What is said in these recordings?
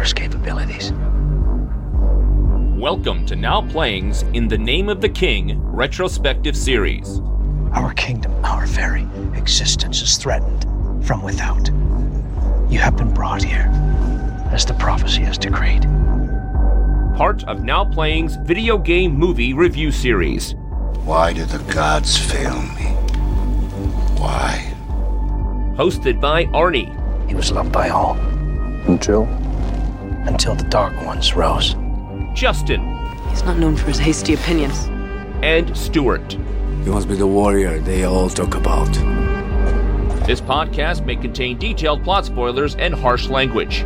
traitorous capabilities. Welcome to Now Playing's In the Name of the King retrospective series. Our kingdom, our very existence is threatened from without. You have been brought here, as the prophecy has decreed. Part of Now Playing's video game movie review series. Why did the gods fail me? Why? Hosted by Arnie. He was loved by all. Until the Dark Ones rose. Justin. He's not known for his hasty opinions. And Stuart. He must be the warrior they all talk about. This podcast may contain detailed plot spoilers and harsh language.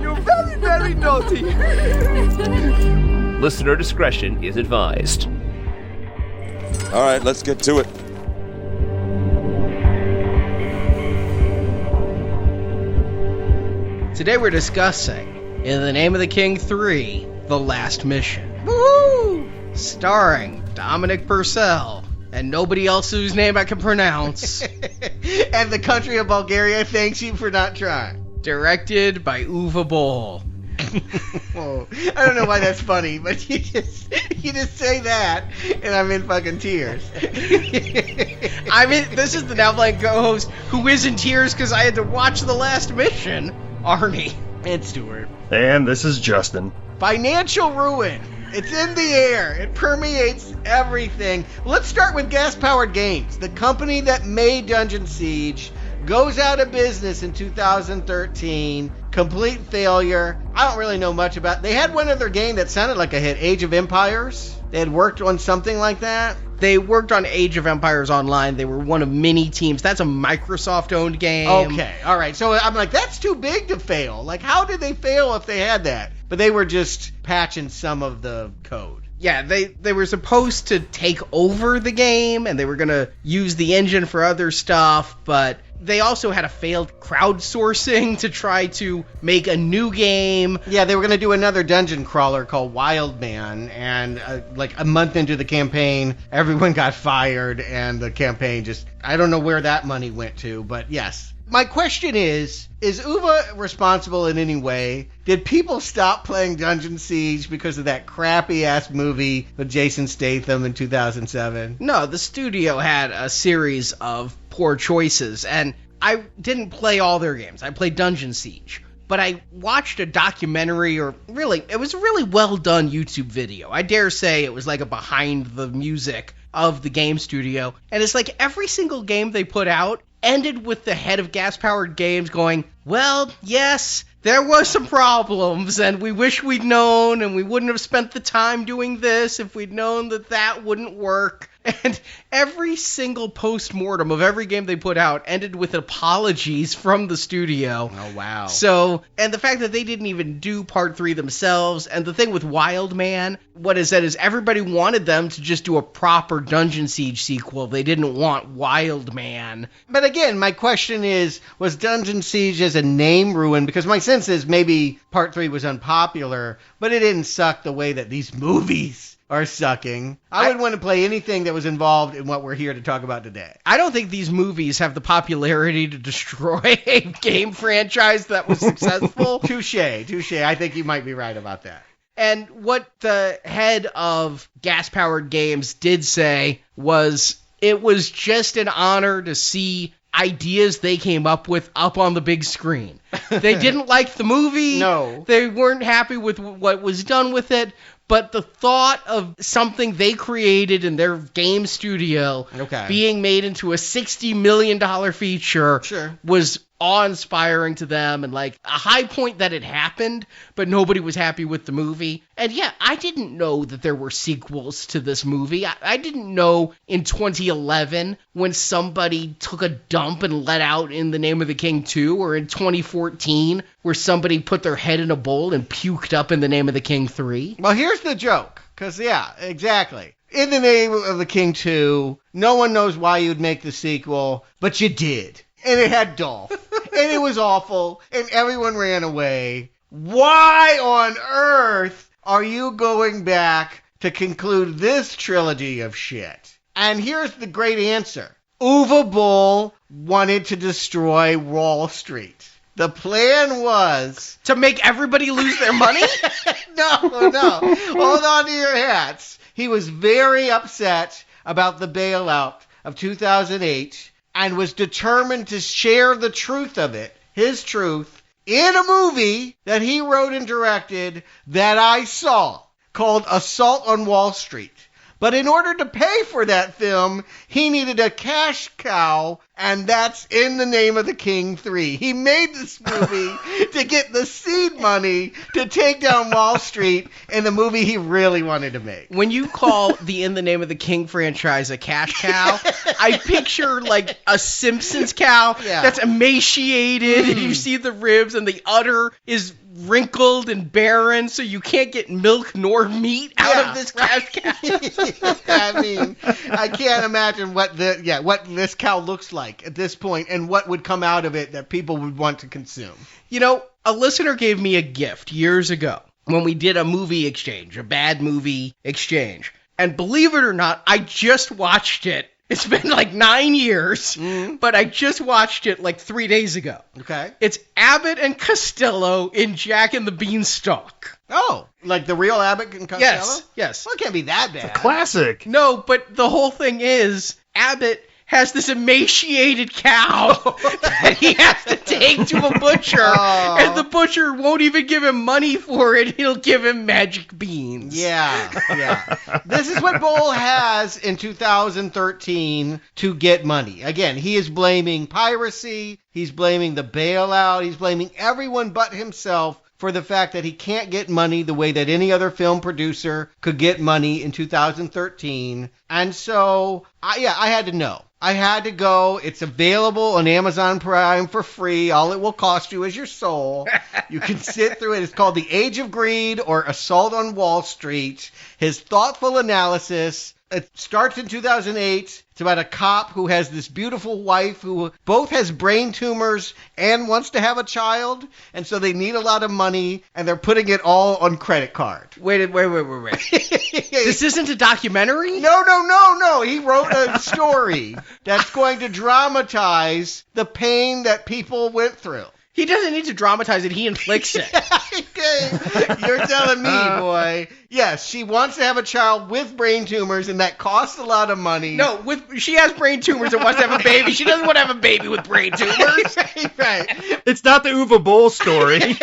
You're very, very naughty. Listener discretion is advised. All right, let's get to it. Today we're discussing In the Name of the King 3, The Last Mission. Woo! Starring Dominic Purcell and nobody else whose name I can pronounce. And the country of Bulgaria thanks you for not trying. Directed by Uwe Boll. Oh, I don't know why that's funny, but you just say that, and I'm in fucking tears. This is the Now Playing co-host who is in tears because I had to watch The Last Mission, Arnie. And Stuart. And this is Justin. Financial ruin. It's in the air. It permeates everything. Let's start with Gas Powered Games. The company that made Dungeon Siege goes out of business in 2013. Complete failure. I don't really know much about it. They had one other game that sounded like a hit, Age of Empires. They had worked on something like that. They worked on Age of Empires Online. They were one of many teams. That's a Microsoft-owned game. Okay, all right. So I'm like, that's too big to fail. Like, how did they fail if they had that? But they were just patching some of the code. Yeah, they were supposed to take over the game, and they were going to use the engine for other stuff, but they also had a failed crowdsourcing to try to make a new game. Yeah, they were going to do another dungeon crawler called Wild Man, and like a month into the campaign, everyone got fired, and the campaign just, I don't know where that money went to, but yes. My question is Uwe responsible in any way? Did people stop playing Dungeon Siege because of that crappy-ass movie with Jason Statham in 2007? No, the studio had a series of poor choices, and I didn't play all their games. I played Dungeon Siege. But I watched a documentary, it was a really well-done YouTube video. I dare say it was like a behind-the-music of the game studio. And it's like every single game they put out ended with the head of Gas Powered Games going, well, yes, there was some problems, and we wish we'd known, and we wouldn't have spent the time doing this if we'd known that wouldn't work. And every single post-mortem of every game they put out ended with apologies from the studio. Oh, wow. So, and the fact that they didn't even do part 3 themselves, and the thing with Wild Man, what is that is everybody wanted them to just do a proper Dungeon Siege sequel. They didn't want Wild Man. But again, my question is, was Dungeon Siege as a name ruined? Because my sense is maybe part 3 was unpopular, but it didn't suck the way that these movies are sucking. I would want to play anything that was involved in what we're here to talk about today. I don't think these movies have the popularity to destroy a game franchise that was successful. Touche. I think you might be right about that. And what the head of Gas Powered Games did say was it was just an honor to see ideas they came up with up on the big screen. They didn't like the movie. No. They weren't happy with what was done with it. But the thought of something they created in their game studio being made into a $60 million feature was awe-inspiring to them, and like a high point that it happened, but nobody was happy with the movie. And yeah, I didn't know that there were sequels to this movie. I didn't know in 2011 when somebody took a dump and let out In the Name of the King 2, or in 2014 where somebody put their head in a bowl and puked up In the Name of the King 3. Well, here's the joke, because yeah, exactly. In the Name of the King 2, no one knows why you'd make the sequel, but you did. And it had Dolph. And it was awful. And everyone ran away. Why on earth are you going back to conclude this trilogy of shit? And here's the great answer. Uwe Boll wanted to destroy Wall Street. The plan was to make everybody lose their money? No. Hold on to your hats. He was very upset about the bailout of 2008 and was determined to share the truth of it, his truth, in a movie that he wrote and directed that I saw called Assault on Wall Street. But in order to pay for that film, he needed a cash cow, and that's In the Name of the King 3. He made this movie to get the seed money to take down Wall Street in the movie he really wanted to make. When you call the In the Name of the King franchise a cash cow, I picture like a Simpsons cow that's emaciated, and you see the ribs, and the udder is wrinkled and barren, so you can't get milk nor meat out of this cash cow. I mean, I can't imagine what this cow looks like at this point and what would come out of it that people would want to consume. You know, a listener gave me a gift years ago when we did a movie exchange, a bad movie exchange. And believe it or not, I just watched it. It's been like 9 years, but I just watched it like 3 days ago. Okay. It's Abbott and Costello in Jack and the Beanstalk. Oh, like the real Abbott and Costello? Yes. Well, it can't be that bad. Classic. No, but the whole thing is Abbott has this emaciated cow that he has to take to a butcher, and the butcher won't even give him money for it. He'll give him magic beans. Yeah. This is what Boll has in 2013 to get money. Again, he is blaming piracy. He's blaming the bailout. He's blaming everyone but himself for the fact that he can't get money the way that any other film producer could get money in 2013. And so, I had to know. I had to go. It's available on Amazon Prime for free. All it will cost you is your soul. You can sit through it. It's called The Age of Greed or Assault on Wall Street. His thoughtful analysis. It starts in 2008. It's about a cop who has this beautiful wife who both has brain tumors and wants to have a child. And so they need a lot of money, and they're putting it all on credit card. Wait. This isn't a documentary? No. He wrote a story that's going to dramatize the pain that people went through. He doesn't need to dramatize it. He inflicts it. Okay. You're telling me, boy. Yes, she wants to have a child with brain tumors, and that costs a lot of money. No, she has brain tumors and wants to have a baby. She doesn't want to have a baby with brain tumors. Right. It's not the Uwe Boll story.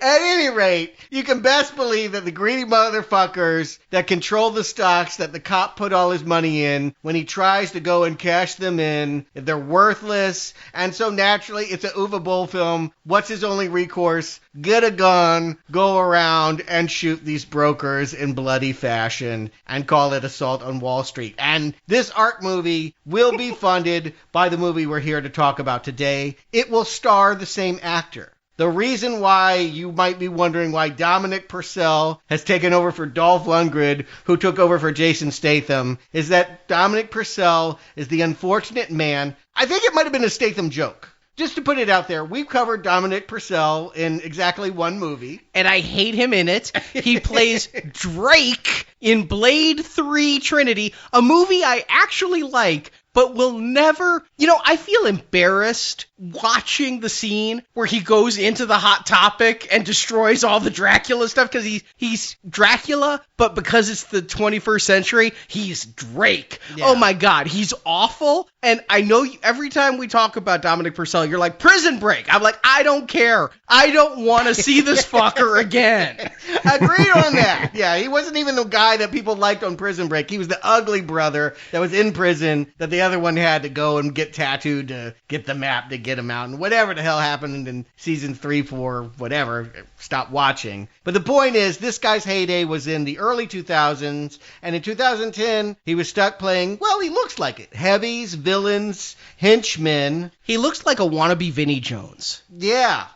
At any rate, you can best believe that the greedy motherfuckers that control the stocks that the cop put all his money in, when he tries to go and cash them in, they're worthless. And so naturally, it's a Uwe Boll film. What's his only recourse? Get a gun, go around and shoot these brokers in bloody fashion and call it Assault on Wall Street. And this art movie will be funded by the movie we're here to talk about today. It will star the same actor. The reason why you might be wondering why Dominic Purcell has taken over for Dolph Lundgren, who took over for Jason Statham, is that Dominic Purcell is the unfortunate man. I think it might have been a Statham joke. Just to put it out there, we've covered Dominic Purcell in exactly one movie. And I hate him in it. He plays Drake in Blade 3 Trinity, a movie I actually like, but will never... You know, I feel embarrassed watching the scene where he goes into the Hot Topic and destroys all the Dracula stuff, because he's Dracula, but because it's the 21st century, he's Drake. Yeah. Oh my God, he's awful. And I know every time we talk about Dominic Purcell, you're like, Prison Break. I'm like, I don't care. I don't want to see this fucker again. Agreed on that. Yeah, he wasn't even the guy that people liked on Prison Break. He was the ugly brother that was in prison that the other one had to go and get tattooed to get the map to get him out. And whatever the hell happened in season 3, 4, whatever, stop watching. But the point is, this guy's heyday was in the early 2000s. And in 2010, he was stuck playing, well, he looks like it. Heavies, villains, henchmen. He looks like a wannabe Vinnie Jones. Yeah,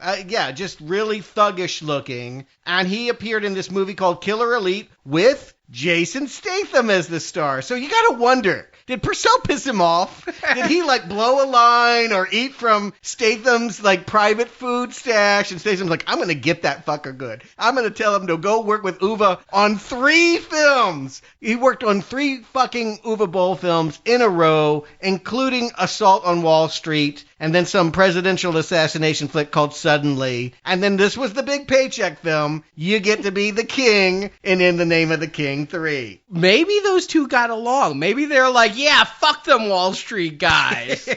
just really thuggish looking. And he appeared in this movie called Killer Elite with Jason Statham as the star. So you gotta wonder, did Purcell piss him off? Did he blow a line or eat from Statham's private food stash? And Statham's like, I'm gonna get that fucker good. I'm gonna tell him to go work with Uwe on 3 films. He worked on 3 fucking Uwe Boll films in a row, including Assault on Wall Street. and then some presidential assassination flick called Suddenly, and then this was the big paycheck film, You Get to Be the King in the Name of the King 3. Maybe those two got along. Maybe they're like, yeah, fuck them Wall Street guys.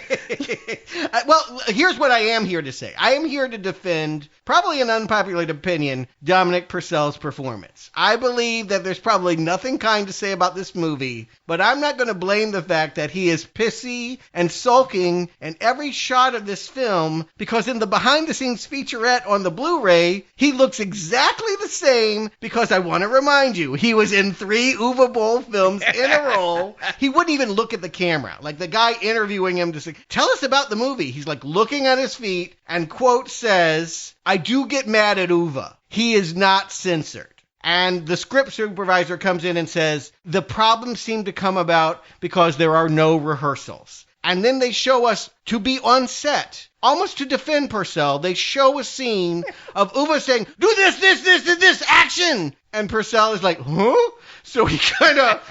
Well, here's what I am here to say. I am here to defend, probably an unpopular opinion, Dominic Purcell's performance. I believe that there's probably nothing kind to say about this movie, but I'm not going to blame the fact that he is pissy and sulking in every shot of this film, because in the behind-the-scenes featurette on the Blu-ray, he looks exactly the same, because I want to remind you, he was in 3 Uwe Boll films in a row. He wouldn't even look at the camera. Like the guy interviewing him to say, tell us about the movie. He's like looking at his feet and quote says, I do get mad at Uwe. He is not censored. And the script supervisor comes in and says, the problems seem to come about because there are no rehearsals. And then they show us to be on set, almost to defend Purcell. They show a scene of Uwe saying, do this, action! And Purcell is like, huh? So he kind of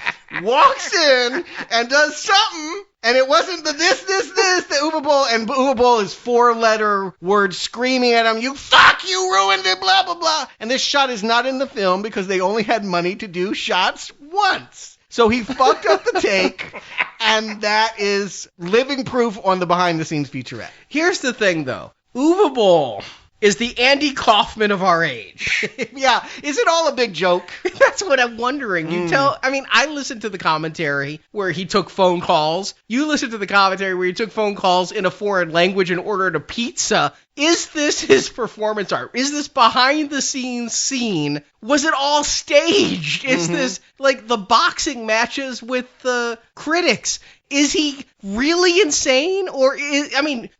walks in and does something, and it wasn't the this, the Uwe Boll, and Uwe Boll is 4-letter words screaming at him, you fuck, you ruined it, blah, blah, blah. And this shot is not in the film because they only had money to do shots once. So he fucked up the take, and that is living proof on the behind-the-scenes featurette. Here's the thing, though. Uwe Boll is the Andy Kaufman of our age. Yeah, is it all a big joke? That's what I'm wondering. I listened to the commentary where he took phone calls. You listened to the commentary where he took phone calls in a foreign language and ordered a pizza. Is this his performance art? Is this behind the scenes scene? Was it all staged? Is this like the boxing matches with the critics? Is he really insane? Or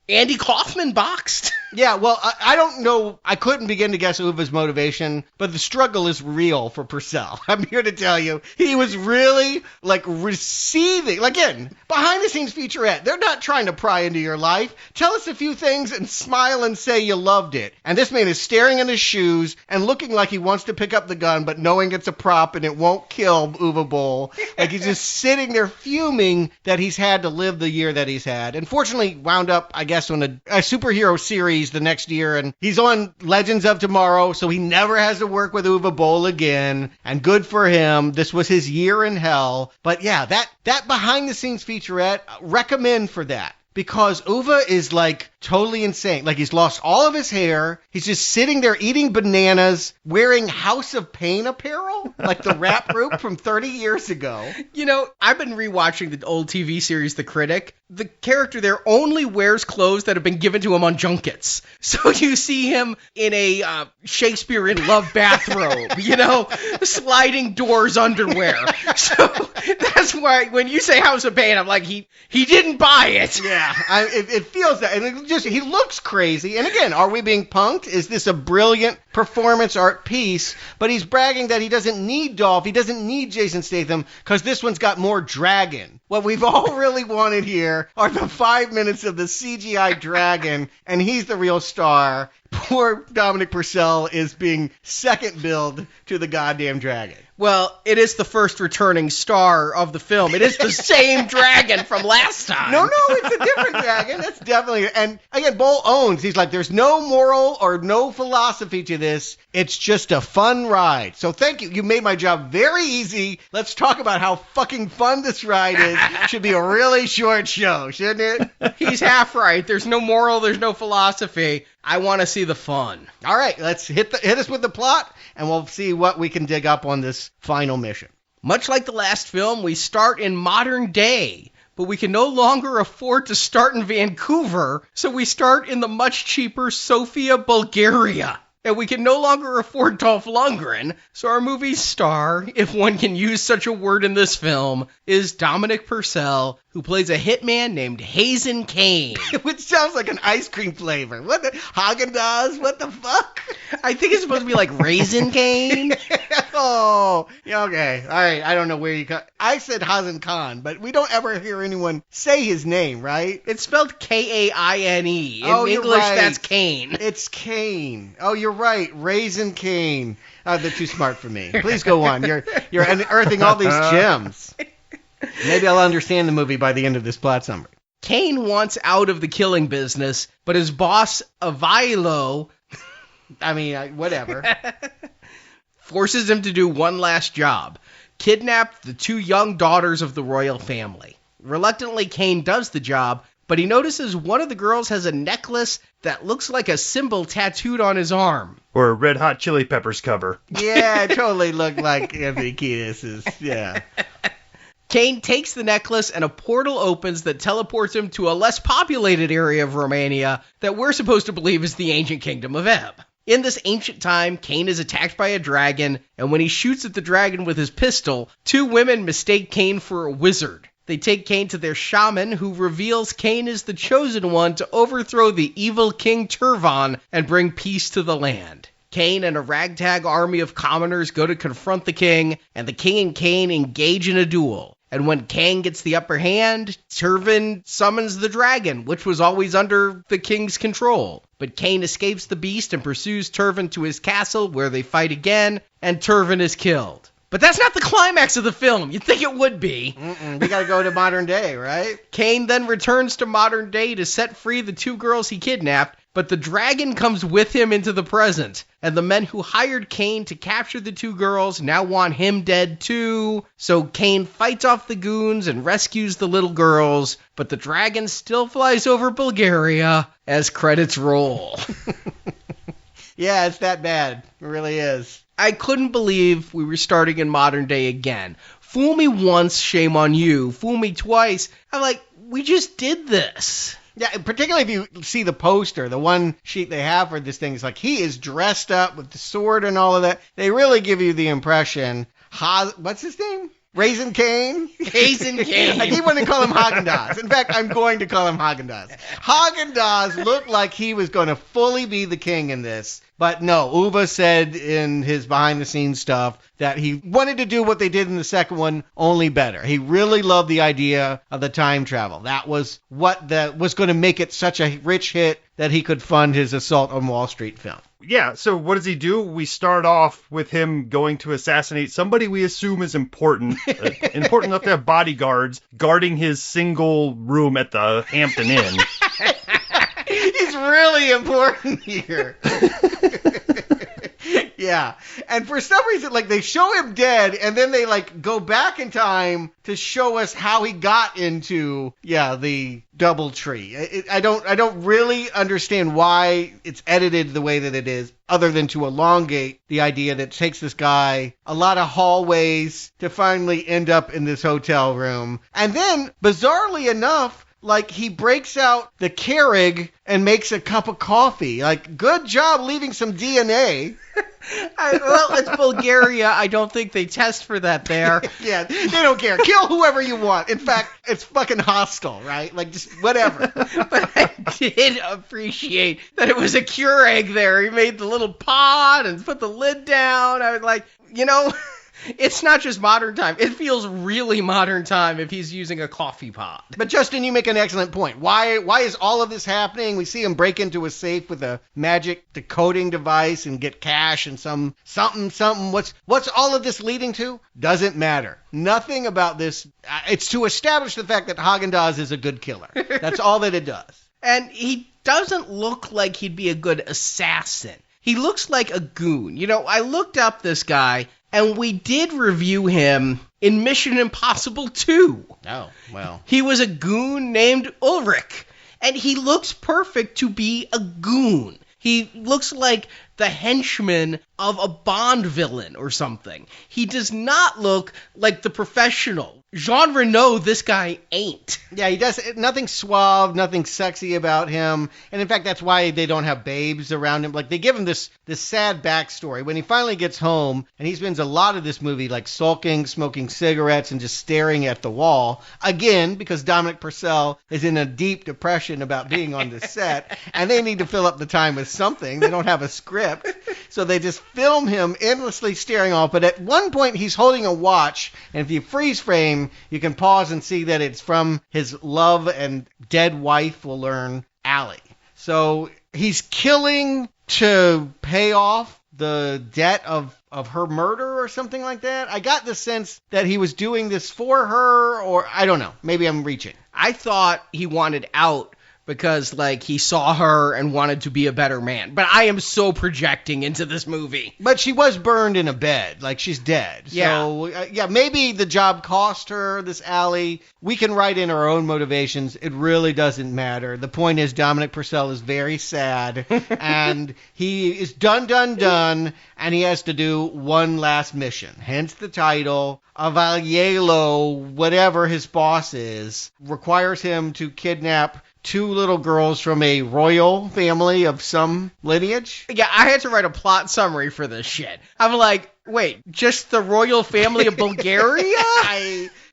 Andy Kaufman boxed? Yeah, well, I don't know. I couldn't begin to guess Uwe's motivation, but the struggle is real for Purcell. I'm here to tell you, he was really, receiving. Again, behind-the-scenes featurette. They're not trying to pry into your life. Tell us a few things and smile and say you loved it. And this man is staring in his shoes and looking like he wants to pick up the gun, but knowing it's a prop and it won't kill Uwe Boll. Like, he's just sitting there fuming that he's had to live the year that he's had. And fortunately, wound up, I guess, on a superhero series the next year, and he's on Legends of Tomorrow, so he never has to work with Uwe Boll again, and good for him. This was his year in hell. But yeah, that behind-the-scenes featurette, recommend for that. Because Uwe is totally insane. He's lost all of his hair. He's just sitting there eating bananas, wearing House of Pain apparel, like the rap group from 30 years ago. I've been rewatching the old TV series, The Critic. The character there only wears clothes that have been given to him on junkets. So you see him in a Shakespeare in Love bathrobe, sliding doors underwear. So that's why when you say House of Pain, I'm like, he didn't buy it. Yeah, it feels that. And he looks crazy. And again, are we being punked? Is this a brilliant performance art piece? But he's bragging that he doesn't need Dolph. He doesn't need Jason Statham because this one's got more dragon. What we've all really wanted here are the 5 minutes of the CGI dragon, and he's the real star. Poor Dominic Purcell is being second billed to the goddamn dragon. Well, it is the first returning star of the film. It is the same dragon from last time. No, it's a different dragon. That's definitely... And again, Boll owns. He's like, there's no moral or no philosophy to this. It's just a fun ride. So thank you. You made my job very easy. Let's talk about how fucking fun this ride is. Should be a really short show, shouldn't it? He's half right. There's no moral. There's no philosophy. I want to see the fun. All right, let's hit us with the plot, and we'll see what we can dig up on this final mission. Much like the last film, we start in modern day, but we can no longer afford to start in Vancouver, so we start in the much cheaper Sofia, Bulgaria. And we can no longer afford Dolph Lundgren, so our movie's star, if one can use such a word in this film, is Dominic Purcell, who plays a hitman named Hazen Kane. Which sounds like an ice cream flavor. What the? Haagen-Dazs? What the fuck? I think it's supposed to be like Raisin Cane. Oh, yeah, okay. All right, I don't know where you got... I said Hazen Khan, but we don't ever hear anyone say his name, right? It's spelled K-A-I-N-E. In English, right. That's Kane. It's Kane. Oh, you're right. Raisin Kane. They're too smart for me. Please go on. You're unearthing all these gems. Maybe I'll understand the movie by the end of this plot summary. Kane wants out of the killing business, but his boss, Avilo, whatever, forces him to do one last job. Kidnap the 2 young daughters of the royal family. Reluctantly, Kane does the job, but he notices one of the girls has a necklace that looks like a symbol tattooed on his arm. Or a Red Hot Chili Peppers cover. Yeah, it totally looked like Anthony Kiedis's. Yeah. Kane takes the necklace and a portal opens that teleports him to a less populated area of Romania that we're supposed to believe is the ancient kingdom of Ebb. In this ancient time, Kane is attacked by a dragon, and when he shoots at the dragon with his pistol, 2 women mistake Kane for a wizard. They take Kane to their shaman, who reveals Kane is the chosen one to overthrow the evil King Turvan and bring peace to the land. Kane and a ragtag army of commoners go to confront the king, and the king and Kane engage in a duel. And when Kane gets the upper hand, Turvan summons the dragon, which was always under the king's control. But Kane escapes the beast and pursues Turvan to his castle, where they fight again, and Turvan is killed. But that's not the climax of the film. You'd think it would be. We gotta go to modern day, right? Kane then returns to modern day to set free the 2 girls he kidnapped, but the dragon comes with him into the present, and the men who hired Kane to capture the 2 girls now want him dead too. So Kane fights off the goons and rescues the little girls, but the dragon still flies over Bulgaria as credits roll. Yeah, it's that bad. It really is. I couldn't believe we were starting in modern day again. Fool me once, shame on you. Fool me twice. I'm like, we just did this. Yeah, particularly if you see the poster, the one sheet they have for this thing is like, he is dressed up with the sword and all of that. They really give you the impression, what's his name? Raisin Kane? Raisin Kane. I keep wanting to call him Haagen-Dazs. In fact, I'm going to call him Haagen-Dazs. Haagen-Dazs looked like he was going to fully be the king in this. But no, Uwe said in his behind-the-scenes stuff that he wanted to do what they did in the second one, only better. He really loved the idea of the time travel. That was what was going to make it such a rich hit that he could fund his Assault on Wall Street film. Yeah, so what does he do? We start off with him going to assassinate somebody we assume is important. Important enough to have bodyguards guarding his single room at the Hampton Inn. He's really important here. Yeah. And for some reason, like, they show him dead, and then they, like, go back in time to show us how he got into, the DoubleTree. I don't really understand why it's edited the way that it is, other than to elongate the idea that it takes this guy a lot of hallways to finally end up in this hotel room. And then, bizarrely enough, like, he breaks out the Keurig and makes a cup of coffee. Like, good job leaving some DNA. Well, it's Bulgaria. I don't think they test for that there. Yeah, they don't care. Kill whoever you want. In fact, it's fucking hostile, right? Like, just whatever. But I did appreciate that it was a Keurig there. He made the little pot and put the lid down. I was like, it's not just modern time. It feels really modern time if he's using a coffee pot. But Justin, you make an excellent point. Why is all of this happening? We see him break into a safe with a magic decoding device and get cash and something. What's all of this leading to? Doesn't matter. Nothing about this. It's to establish the fact that Haagen-Dazs is a good killer. That's all that it does. And he doesn't look like he'd be a good assassin. He looks like a goon. I looked up this guy, and we did review him in Mission Impossible 2. Oh, well. He was a goon named Ulrich, and he looks perfect to be a goon. He looks like the henchman of a Bond villain or something. He does not look like the professional. Jean Reno, this guy ain't. Yeah, he does nothing suave, nothing sexy about him. And in fact, that's why they don't have babes around him. Like, they give him this sad backstory. When he finally gets home, and he spends a lot of this movie like sulking, smoking cigarettes, and just staring at the wall. Again, because Dominic Purcell is in a deep depression about being on the set, and they need to fill up the time with something. They don't have a script. So they just film him endlessly staring off. But at one point, he's holding a watch, and if you freeze frame, you can pause and see that it's from his love and dead wife, we'll learn, Allie. So he's killing to pay off the debt of her murder or something like that. I got the sense that he was doing this for her, or I don't know. Maybe I'm reaching. I thought he wanted out because, like, he saw her and wanted to be a better man. But I am so projecting into this movie. But she was burned in a bed. Like, she's dead. Yeah. So, maybe the job cost her this alley. We can write in our own motivations. It really doesn't matter. The point is, Dominic Purcell is very sad. And he is done, and he has to do one last mission. Hence the title. Avaliello, whatever his boss is, requires him to kidnap 2 little girls from a royal family of some lineage. Yeah, I had to write a plot summary for this shit. I'm like, wait, just the royal family of Bulgaria?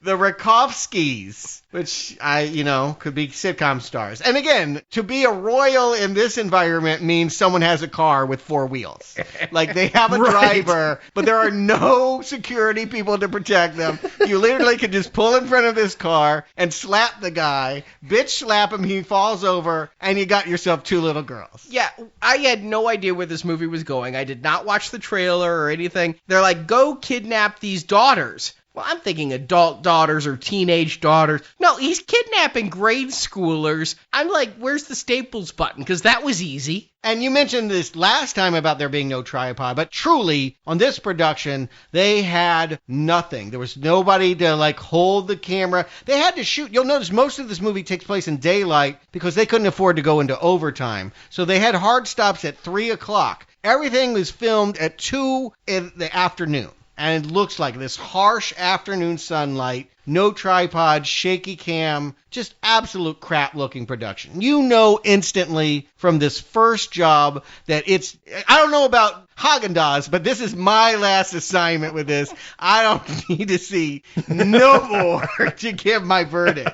The Rakovskis, which could be sitcom stars. And again, to be a royal in this environment means someone has a car with 4 wheels. Like, they have a driver, but there are no security people to protect them. You literally can just pull in front of this car and slap the guy, bitch slap him, he falls over, and you got yourself 2 little girls. Yeah, I had no idea where this movie was going. I did not watch the trailer or anything. They're like, go kidnap these daughters. Well, I'm thinking adult daughters or teenage daughters. No, he's kidnapping grade schoolers. I'm like, where's the Staples button? Because that was easy. And you mentioned this last time about there being no tripod, but truly, on this production, they had nothing. There was nobody to, hold the camera. They had to shoot. You'll notice most of this movie takes place in daylight because they couldn't afford to go into overtime. So they had hard stops at 3 o'clock. Everything was filmed at 2 in the afternoon. And it looks like this harsh afternoon sunlight, no tripod, shaky cam, just absolute crap-looking production. You know instantly from this first job that it's... I don't know about Haagen-Dazs, but this is my last assignment with this. I don't need to see no more to give my verdict.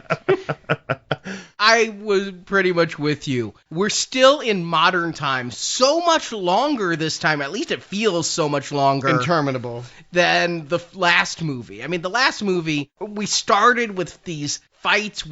I was pretty much with you. We're still in modern times, so much longer this time, at least it feels so much longer. Interminable. Than the last movie. I mean, the last movie, we started with these fights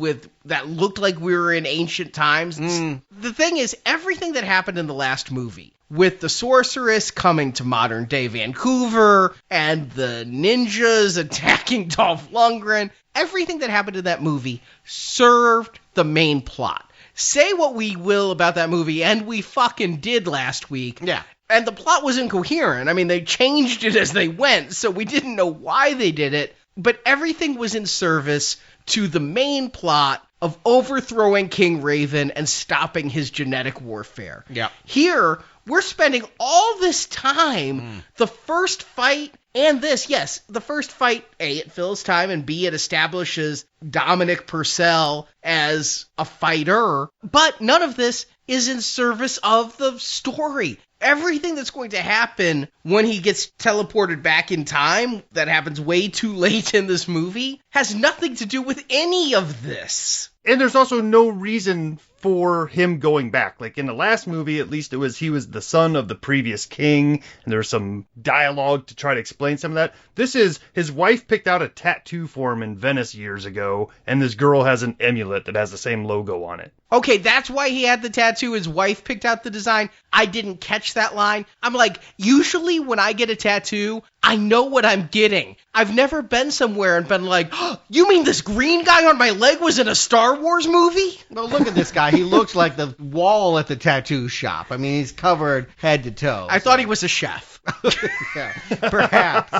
that looked like we were in ancient times. The thing is, everything that happened in the last movie, with the sorceress coming to modern day Vancouver, and the ninjas attacking Dolph Lundgren, everything that happened in that movie served the main plot. Say what we will about that movie, and we fucking did last week. Yeah. And the plot was incoherent. I mean, they changed it as they went, so we didn't know why they did it. But everything was in service to the main plot of overthrowing King Raven and stopping his genetic warfare. Yeah. Here, we're spending all this time, the first fight and this, yes, the first fight, A, it fills time, and B, it establishes Dominic Purcell as a fighter, but none of this is in service of the story. Everything that's going to happen when he gets teleported back in time, that happens way too late in this movie, has nothing to do with any of this. And there's also no reason for him going back. Like in the last movie, at least he was the son of the previous king, and there was some dialogue to try to explain some of that. This is, his wife picked out a tattoo for him in Venice years ago, and this girl has an amulet that has the same logo on it. Okay, that's why he had the tattoo. His wife picked out the design. I didn't catch that line. I'm like, usually when I get a tattoo, I know what I'm getting. I've never been somewhere and been like, oh, you mean this green guy on my leg was in a Star Wars movie? Well, look at this guy. He looks like the wall at the tattoo shop. I mean, he's covered head to toe. I thought he was a chef. Yeah, perhaps.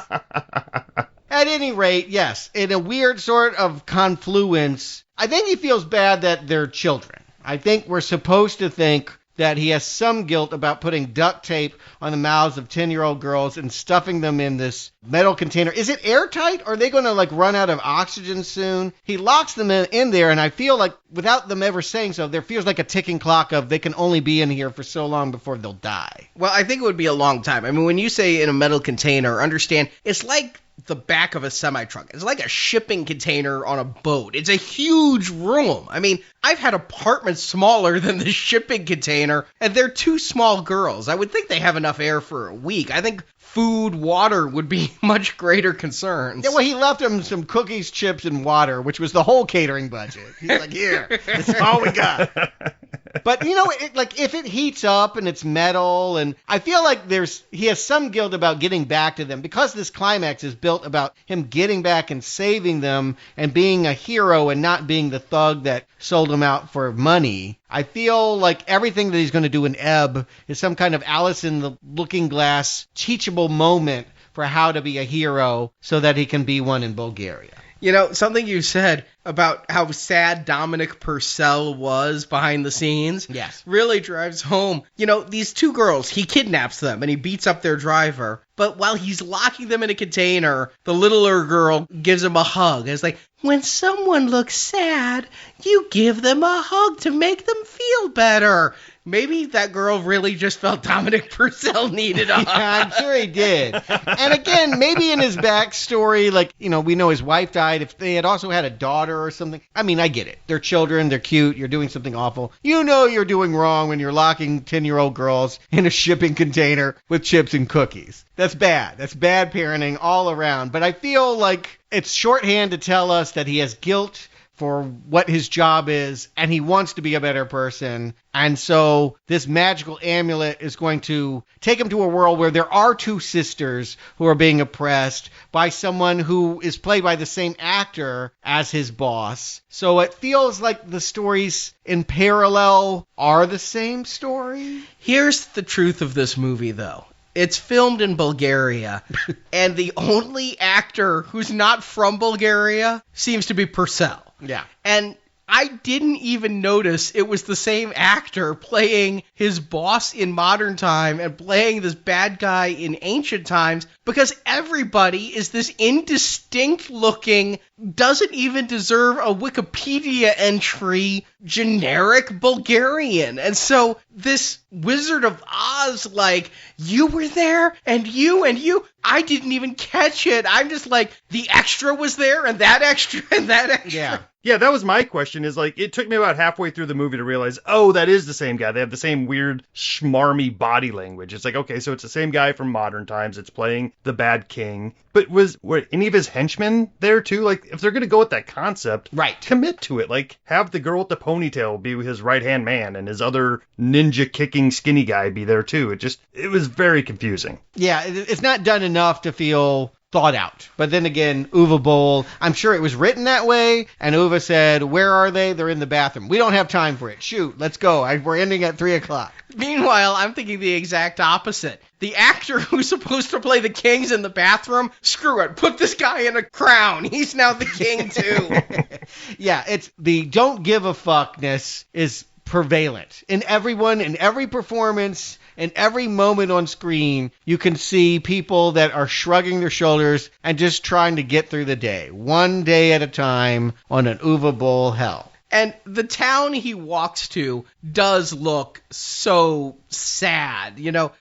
At any rate, yes, in a weird sort of confluence, I think he feels bad that they're children. I think we're supposed to think that he has some guilt about putting duct tape on the mouths of 10-year-old girls and stuffing them in this metal container. Is it airtight? Or are they going to run out of oxygen soon? He locks them in there, and I feel like without them ever saying so, there feels like a ticking clock of they can only be in here for so long before they'll die. Well, I think it would be a long time. I mean, when you say in a metal container, understand, it's like the back of a semi-truck. It's like a shipping container on a boat. It's a huge room. I mean, I've had apartments smaller than the shipping container, and they're 2 small girls. I would think they have enough air for a week. I think food, water would be much greater concerns. Yeah, well, he left them some cookies, chips, and water, which was the whole catering budget. He's like, here, this is all we got. But if it heats up and it's metal, and I feel like he has some guilt about getting back to them because this climax is built about him getting back and saving them and being a hero and not being the thug that sold him out for money. I feel like everything that he's going to do in Ebb is some kind of Alice in the Looking Glass teachable moment for how to be a hero so that he can be one in Bulgaria. Something you said about how sad Dominic Purcell was behind the scenes. Yes. Really drives home. These two girls, he kidnaps them and he beats up their driver. But while he's locking them in a container, the littler girl gives him a hug. It's like, when someone looks sad, you give them a hug to make them feel better. Maybe that girl really just felt Dominic Purcell needed a hug. Yeah, I'm sure he did. And again, maybe in his backstory, we know his wife died. If they had also had a daughter or something. I mean, I get it. They're children. They're cute. You're doing something awful. You're doing wrong when you're locking 10-year-old girls in a shipping container with chips and cookies. That's bad. That's bad parenting all around. But I feel like it's shorthand to tell us that he has guilt for what his job is, and he wants to be a better person. And so this magical amulet is going to take him to a world where there are two sisters who are being oppressed by someone who is played by the same actor as his boss. So it feels like the stories in parallel are the same story. Here's the truth of this movie, though. It's filmed in Bulgaria, and the only actor who's not from Bulgaria seems to be Purcell. Yeah. And I didn't even notice it was the same actor playing his boss in modern time and playing this bad guy in ancient times, because everybody is this indistinct looking, doesn't even deserve a Wikipedia entry, generic Bulgarian. And so this Wizard of Oz, you were there and you, I didn't even catch it. I'm just like, the extra was there and that extra and that extra. Yeah. Yeah, that was my question, is it took me about halfway through the movie to realize, oh, that is the same guy. They have the same weird, schmarmy body language. It's like, okay, so it's the same guy from modern times. It's playing the bad king. But were any of his henchmen there too? If they're going to go with that concept, right, commit to it. Have the girl with the ponytail be his right-hand man and his other ninja-kicking skinny guy be there too. It was very confusing. Yeah, it's not done enough to feel thought out. But then again, Uwe Boll, I'm sure it was written that way, and Uwe said, where are they? They're in the bathroom. We don't have time for it. Shoot, let's go. We're ending at 3 o'clock. Meanwhile, I'm thinking the exact opposite. The actor who's supposed to play the king's in the bathroom, screw it, put this guy in a crown. He's now the king too. Yeah, it's the don't give a fuckness is prevalent. In everyone, in every performance, in every moment on screen, you can see people that are shrugging their shoulders and just trying to get through the day, one day at a time on an Uwe Boll hell. And the town he walks to does look so sad.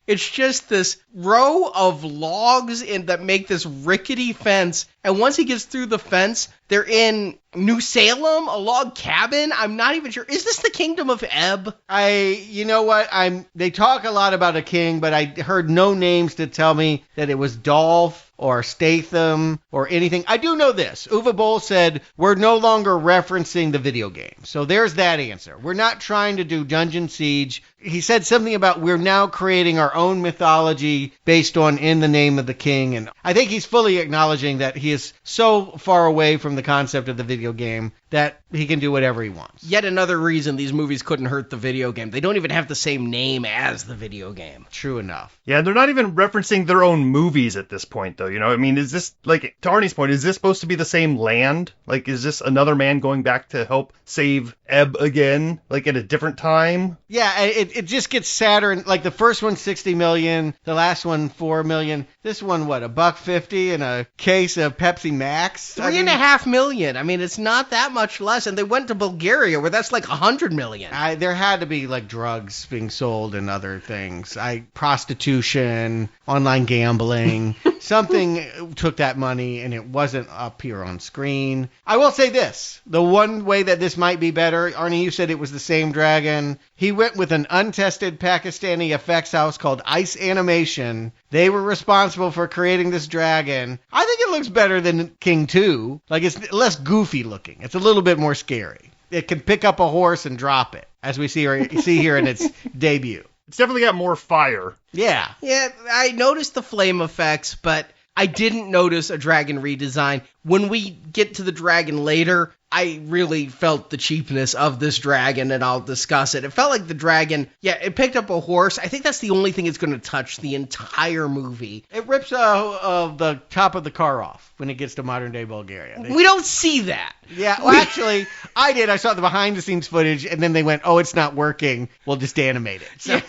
It's just this row of logs that make this rickety fence. And once he gets through the fence, they're in New Salem, a log cabin. I'm not even sure. Is this the kingdom of Ebb? You know what? They talk a lot about a king, but I heard no names to tell me that it was Dolph or Statham or anything. I do know this. Uwe Boll said, we're no longer referencing the video game. So there's that answer. We're not trying to do Dungeon Siege. He said something about we're now creating our own mythology based on In the Name of the King. And I think he's fully acknowledging that he is so far away from the concept of the video game that he can do whatever he wants. Yet another reason these movies couldn't hurt the video game. They don't even have the same name as the video game. True enough. Yeah, they're not even referencing their own movies at this point, though. Is this, to Arnie's point, is this supposed to be the same land? Is this another man going back to help save Ebb again, at a different time? Yeah, it just gets sadder. The first one, 60 million. The last one, 4 million. This one, what, $1.50 and a case of Pepsi Max? $3.5 million. It's not that much less. And they went to Bulgaria, where that's $100 million. There had to be drugs being sold and other things. Prostitution, online gambling. Something took that money, and it wasn't up here on screen. I will say this. The one way that this might be better, Arnie, you said it was the same dragon. He went with an untested Pakistani effects house called Ice Animation. They were responsible for creating this dragon. I think it looks better than King 2. It's less goofy looking. It's a little bit more scary. it can pick up a horse and drop it, as we see here in its debut. It's definitely got more fire. Yeah. Yeah, I noticed the flame effects, but I didn't notice a dragon redesign. When we get to the dragon later, I really felt the cheapness of this dragon, and I'll discuss it. It felt like the dragon, it picked up a horse. I think that's the only thing it's going to touch the entire movie. It rips the top of the car off when it gets to modern-day Bulgaria. We don't see that. Yeah, well, actually, I did. I saw the behind-the-scenes footage, and then they went, oh, it's not working. We'll just animate it. So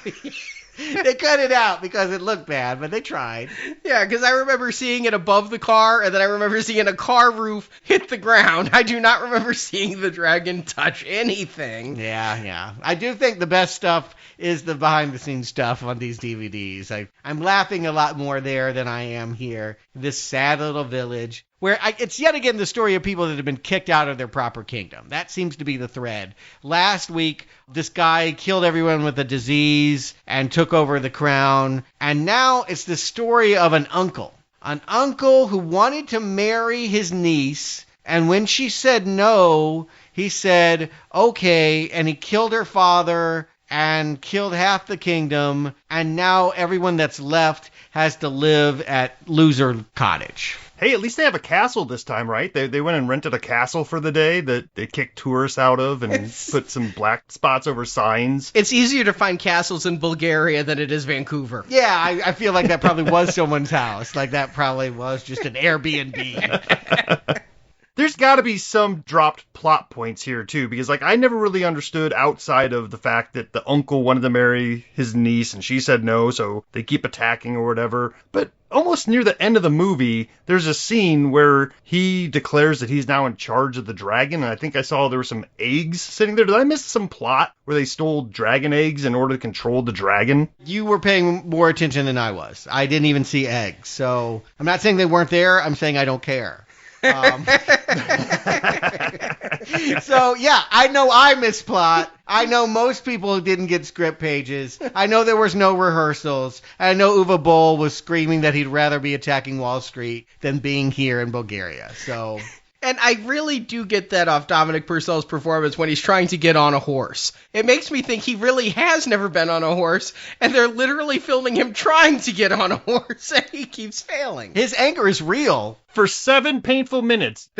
they cut it out because it looked bad, but they tried. Yeah, because I remember seeing it above the car, and then I remember seeing a car roof hit the ground. I do not remember seeing the dragon touch anything. Yeah. I do think the best stuff is the behind-the-scenes stuff on these DVDs. I'm laughing a lot more there than I am here. This sad little village, where it's yet again the story of people that have been kicked out of their proper kingdom. That seems to be the thread. Last week, this guy killed everyone with a disease and took over the crown. And now it's the story of an uncle. An uncle who wanted to marry his niece. And when she said no, he said, okay. And he killed her father and killed half the kingdom. And now everyone that's left has to live at Loser Cottage. Hey, at least they have a castle this time, right? They went and rented a castle for the day that they kicked tourists out of and put some black spots over signs. It's easier to find castles in Bulgaria than it is Vancouver. Yeah, I feel like that probably was someone's house. Like that probably was just an Airbnb. There's got to be some dropped plot points here, too, because, I never really understood outside of the fact that the uncle wanted to marry his niece and she said no, so they keep attacking or whatever. But almost near the end of the movie, there's a scene where he declares that he's now in charge of the dragon, and I think I saw there were some eggs sitting there. Did I miss some plot where they stole dragon eggs in order to control the dragon? You were paying more attention than I was. I didn't even see eggs, so I'm not saying they weren't there. I'm saying I don't care. So yeah, I know I misplot. I know most people didn't get script pages. I know there was no rehearsals. I know Uwe Boll was screaming that he'd rather be attacking Wall Street than being here in Bulgaria. So. And I really do get that off Dominic Purcell's performance when he's trying to get on a horse. It makes me think he really has never been on a horse, and they're literally filming him trying to get on a horse, and he keeps failing. His anger is real. For 7 painful minutes.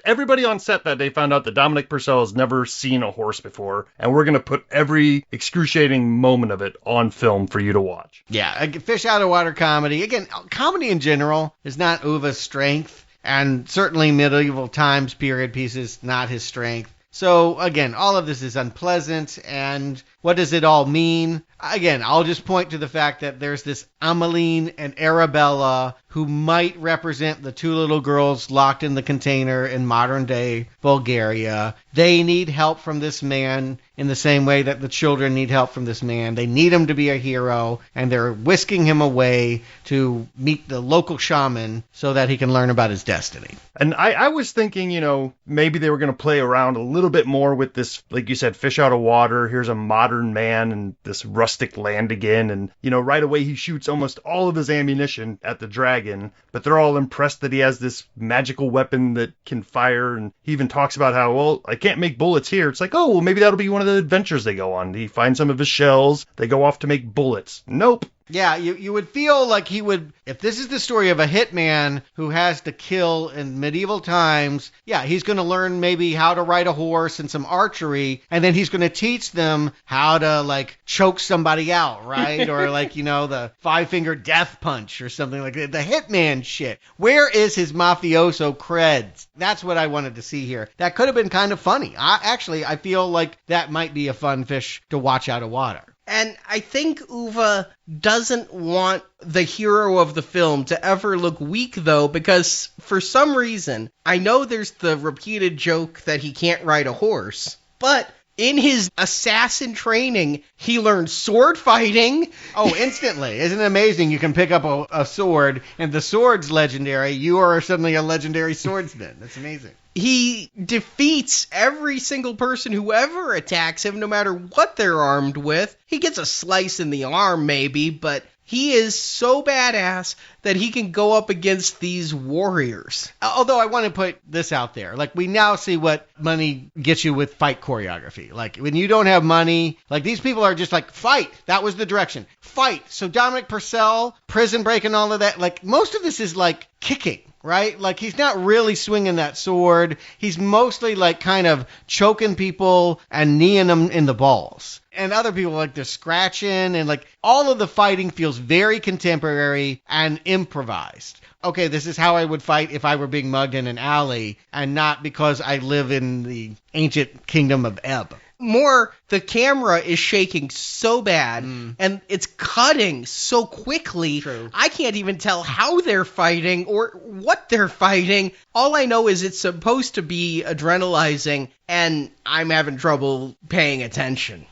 Everybody on set that day found out that Dominic Purcell has never seen a horse before, and we're going to put every excruciating moment of it on film for you to watch. Yeah, a fish out of water comedy. Again, comedy in general is not Uwe's strength. And certainly medieval times period pieces, not his strength. So, again, all of this is unpleasant, and what does it all mean? Again, I'll just point to the fact that there's this Ameline and Arabella who might represent the two little girls locked in the container in modern-day Bulgaria. They need help from this man in the same way that the children need help from this man. They need him to be a hero, and they're whisking him away to meet the local shaman so that he can learn about his destiny. And I was thinking, maybe they were going to play around a little bit more with this, like you said, fish out of water. Here's a modern man in this rustic land again. And, right away he shoots almost all of his ammunition at the dragon. But they're all impressed that he has this magical weapon that can fire. And he even talks about how, well, I can't make bullets here. It's like, oh, well, maybe that'll be one of the adventures they go on. He finds some of his shells. They go off to make bullets. Nope. Yeah, you would feel like he would, if this is the story of a hitman who has to kill in medieval times, yeah, he's going to learn maybe how to ride a horse and some archery, and then he's going to teach them how to, choke somebody out, right? Or, the five-finger death punch or something like that. The hitman shit. Where is his mafioso creds? That's what I wanted to see here. That could have been kind of funny. I feel like that might be a fun fish to watch out of water. And I think Uwe doesn't want the hero of the film to ever look weak, though, because for some reason, I know there's the repeated joke that he can't ride a horse, but in his assassin training, he learned sword fighting. Oh, instantly. Isn't it amazing? You can pick up a sword, and the sword's legendary. You are suddenly a legendary swordsman. That's amazing. He defeats every single person who ever attacks him, no matter what they're armed with. He gets a slice in the arm, maybe, but he is so badass that he can go up against these warriors. Although I want to put this out there. Like, we now see what money gets you with fight choreography. Like, when you don't have money, like, these people are just like, fight. That was the direction. Fight. So Dominic Purcell, Prison Break and all of that, like, most of this is like kicking. Right? Like, he's not really swinging that sword. He's mostly, like, kind of choking people and kneeing them in the balls. And other people, like, they're scratching, and, like, all of the fighting feels very contemporary and improvised. Okay, this is how I would fight if I were being mugged in an alley, and not because I live in the ancient kingdom of Ebb. More, the camera is shaking so bad, and it's cutting so quickly. True. I can't even tell how they're fighting or what they're fighting. All I know is it's supposed to be adrenalizing, and I'm having trouble paying attention.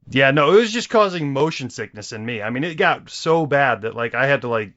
Yeah, no, it was just causing motion sickness in me. I mean, it got so bad that, like, I had to, like,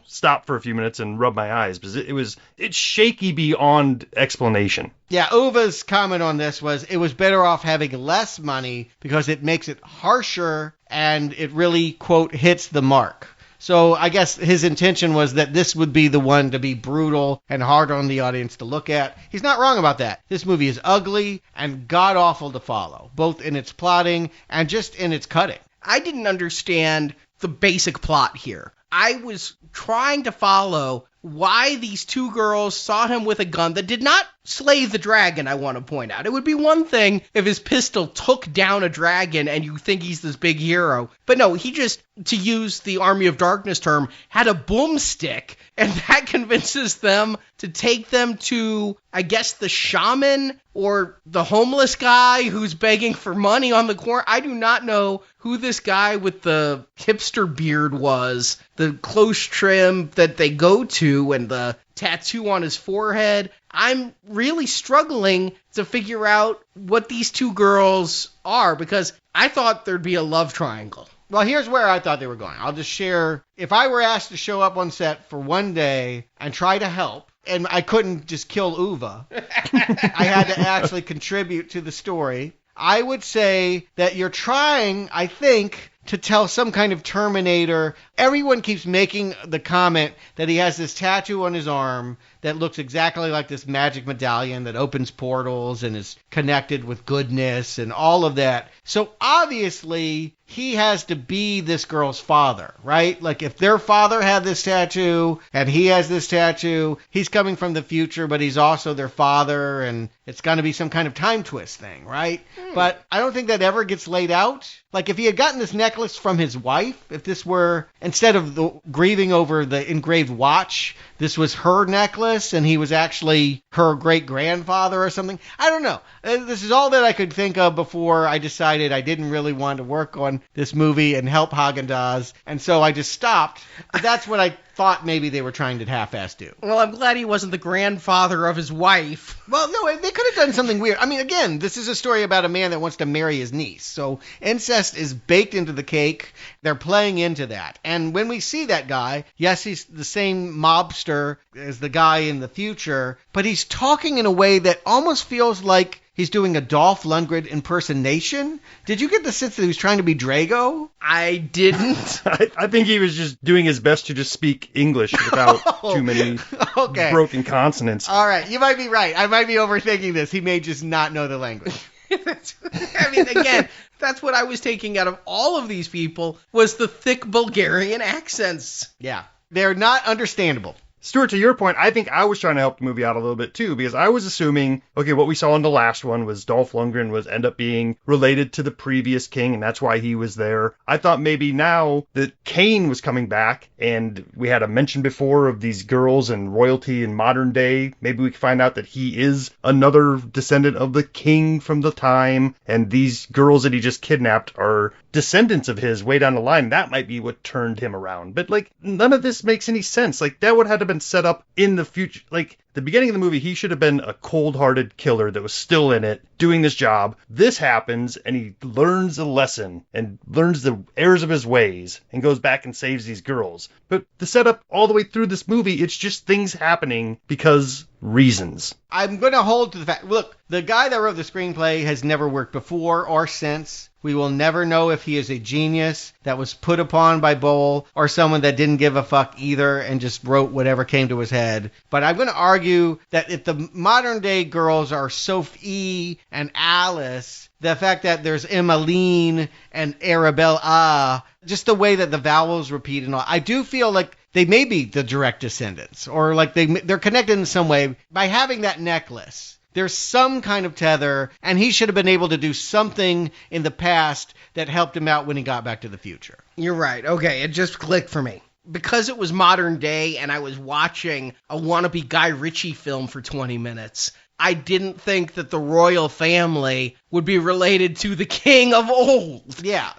stop for a few minutes and rub my eyes, because it's shaky beyond explanation. Yeah, Uwe's comment on this was it was better off having less money because it makes it harsher and it really, quote, hits the mark. So I guess his intention was that this would be the one to be brutal and hard on the audience to look at. He's not wrong about that. This movie is ugly and god-awful to follow, both in its plotting and just in its cutting. I didn't understand the basic plot here. I was trying to follow why these two girls saw him with a gun that did not slay the dragon, I want to point out. It would be one thing if his pistol took down a dragon and you think he's this big hero. But no, he just, to use the Army of Darkness term, had a boomstick, and that convinces them to take them to, I guess, the shaman or the homeless guy who's begging for money on the corner. I do not know who this guy with the hipster beard was, the close trim that they go to, and the tattoo on his forehead. I'm really struggling to figure out what these two girls are, because I thought there'd be a love triangle. Well, here's where I thought they were going. I'll just share. If I were asked to show up on set for one day and try to help, and I couldn't just kill Uwe, I had to actually contribute to the story, I would say that you're trying, I think, to tell some kind of Terminator. Everyone keeps making the comment that he has this tattoo on his arm that looks exactly like this magic medallion that opens portals and is connected with goodness and all of that. So obviously he has to be this girl's father, right? Like, if their father had this tattoo and he has this tattoo, he's coming from the future, but he's also their father, and it's going to be some kind of time twist thing, right? But I don't think that ever gets laid out. Like, if he had gotten this necklace from his wife, if this were, instead of grieving over the engraved watch, this was her necklace and he was actually her great-grandfather or something. I don't know. This is all that I could think of before I decided I didn't really want to work on this movie and help Haagen-Dazs, and so I just stopped. But that's what I thought maybe they were trying to half-ass do. Well, I'm glad he wasn't the grandfather of his wife. Well, no, they could have done something weird. I mean, again, this is a story about a man that wants to marry his niece, so incest is baked into the cake. They're playing into that. And when we see that guy, yes, he's the same mobster as the guy in the future, but he's talking in a way that almost feels like he's doing a Dolph Lundgren impersonation. Did you get the sense that he was trying to be Drago? I didn't. I think he was just doing his best to just speak English without too many broken consonants. All right, you might be right. I might be overthinking this. He may just not know the language. I mean, again, that's what I was taking out of all of these people, was the thick Bulgarian accents. Yeah, they're not understandable. Stuart, to your point, I think I was trying to help the movie out a little bit too, because I was assuming, okay, what we saw in the last one was Dolph Lundgren was end up being related to the previous king, and that's why he was there. I thought maybe now that Kane was coming back, and we had a mention before of these girls and royalty in modern day, maybe we could find out that he is another descendant of the king from the time, and these girls that he just kidnapped are descendants of his way down the line. That might be what turned him around. But, like, none of this makes any sense. Like, that would have to been set up in the future. Like, the beginning of the movie, he should have been a cold-hearted killer that was still in it, doing this job. This happens, and he learns a lesson, and learns the errors of his ways, and goes back and saves these girls. But the setup all the way through this movie, it's just things happening because reasons. I'm going to hold to the fact, look, the guy that wrote the screenplay has never worked before or since. We will never know if he is a genius that was put upon by Boll or someone that didn't give a fuck either and just wrote whatever came to his head. But I'm going to argue that if the modern day girls are Sophie and Alice, the fact that there's Emmeline and Arabella, just the way that the vowels repeat and all, I do feel like they may be the direct descendants, or like they're connected in some way by having that necklace. There's some kind of tether, and he should have been able to do something in the past that helped him out when he got back to the future. You're right. Okay, it just clicked for me. Because it was modern day and I was watching a wannabe Guy Ritchie film for 20 minutes, I didn't think that the royal family would be related to the king of old. Yeah,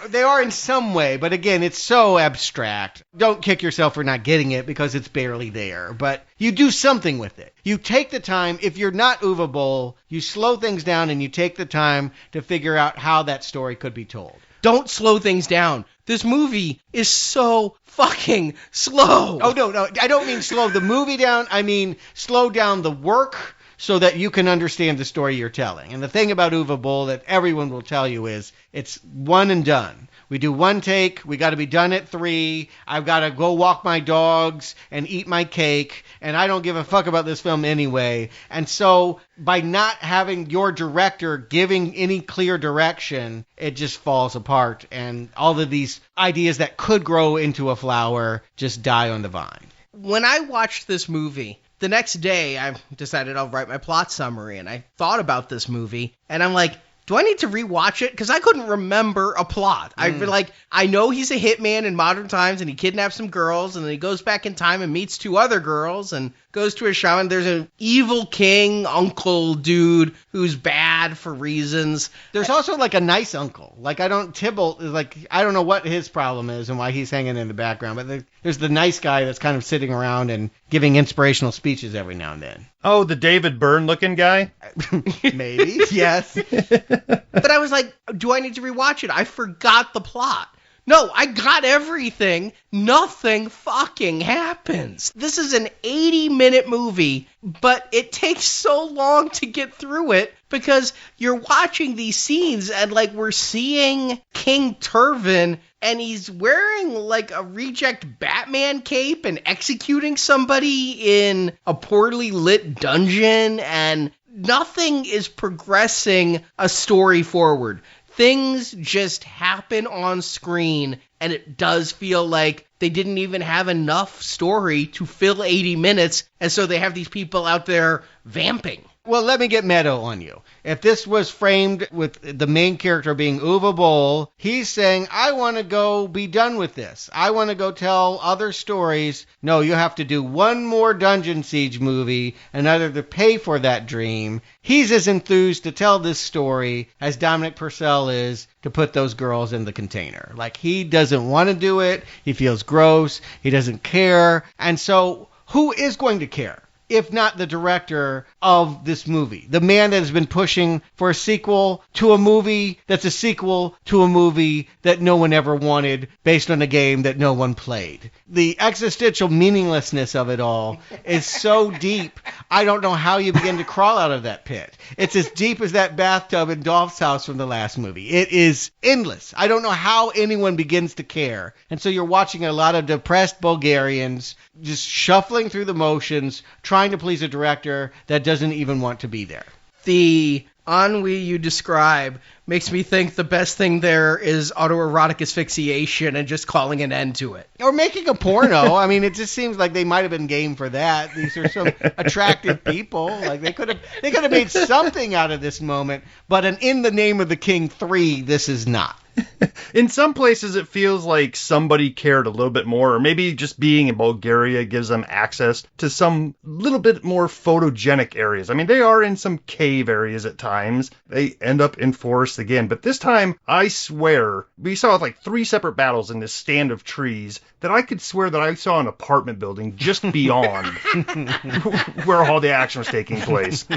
they are in some way, but again, it's so abstract. Don't kick yourself for not getting it because it's barely there, but you do something with it. You take the time, if you're not Uwe Boll, you slow things down and you take the time to figure out how that story could be told. Don't slow things down. This movie is so fucking slow. Oh, no, I don't mean slow the movie down. I mean slow down the work so that you can understand the story you're telling. And the thing about Uwe Boll that everyone will tell you is it's one and done. We do one take. We got to be done at 3. I've got to go walk my dogs and eat my cake. And I don't give a fuck about this film anyway. And so by not having your director giving any clear direction, it just falls apart. And all of these ideas that could grow into a flower just die on the vine. When I watched this movie, the next day I decided I'll write my plot summary. And I thought about this movie. And I'm like, do I need to rewatch it? Because I couldn't remember a plot. I know he's a hitman in modern times, and he kidnaps some girls, and then he goes back in time and meets 2 other girls, and goes to a shaman. There's an evil king uncle dude who's bad for reasons. There's also like a nice uncle. Like I don't know what his problem is and why he's hanging in the background, but there's the nice guy that's kind of sitting around and giving inspirational speeches every now and then. Oh, the David Byrne looking guy? Maybe, yes. But I was like, do I need to rewatch it? I forgot the plot. No, I got everything. Nothing fucking happens. This is an 80-minute movie, but it takes so long to get through it because you're watching these scenes and like we're seeing King Turvin and he's wearing like a reject Batman cape and executing somebody in a poorly lit dungeon, and nothing is progressing a story forward. Things just happen on screen, and it does feel like they didn't even have enough story to fill 80 minutes, and so they have these people out there vamping. Well, let me get meta on you. If this was framed with the main character being Uwe Boll, he's saying, I want to go be done with this. I want to go tell other stories. No, you have to do one more Dungeon Siege movie in order to pay for that dream. He's as enthused to tell this story as Dominic Purcell is to put those girls in the container. Like, he doesn't want to do it. He feels gross. He doesn't care. And so who is going to care? If not the director of this movie, the man that has been pushing for a sequel to a movie that's a sequel to a movie that no one ever wanted based on a game that no one played. The existential meaninglessness of it all is so deep, I don't know how you begin to crawl out of that pit. It's as deep as that bathtub in Dolph's house from the last movie. It is endless. I don't know how anyone begins to care. And so you're watching a lot of depressed Bulgarians just shuffling through the motions, trying to please a director that doesn't even want to be there. The ennui you describe makes me think the best thing there is autoerotic asphyxiation and just calling an end to it. Or making a porno. I mean, it just seems like they might have been game for that. These are some attractive people. Like they could have made something out of this moment. But an In the Name of the King 3, this is not. In some places, it feels like somebody cared a little bit more, or maybe just being in Bulgaria gives them access to some little bit more photogenic areas. I mean, they are in some cave areas at times. They end up in forests again. But this time, I swear, we saw like 3 separate battles in this stand of trees that I could swear that I saw an apartment building just beyond where all the action was taking place.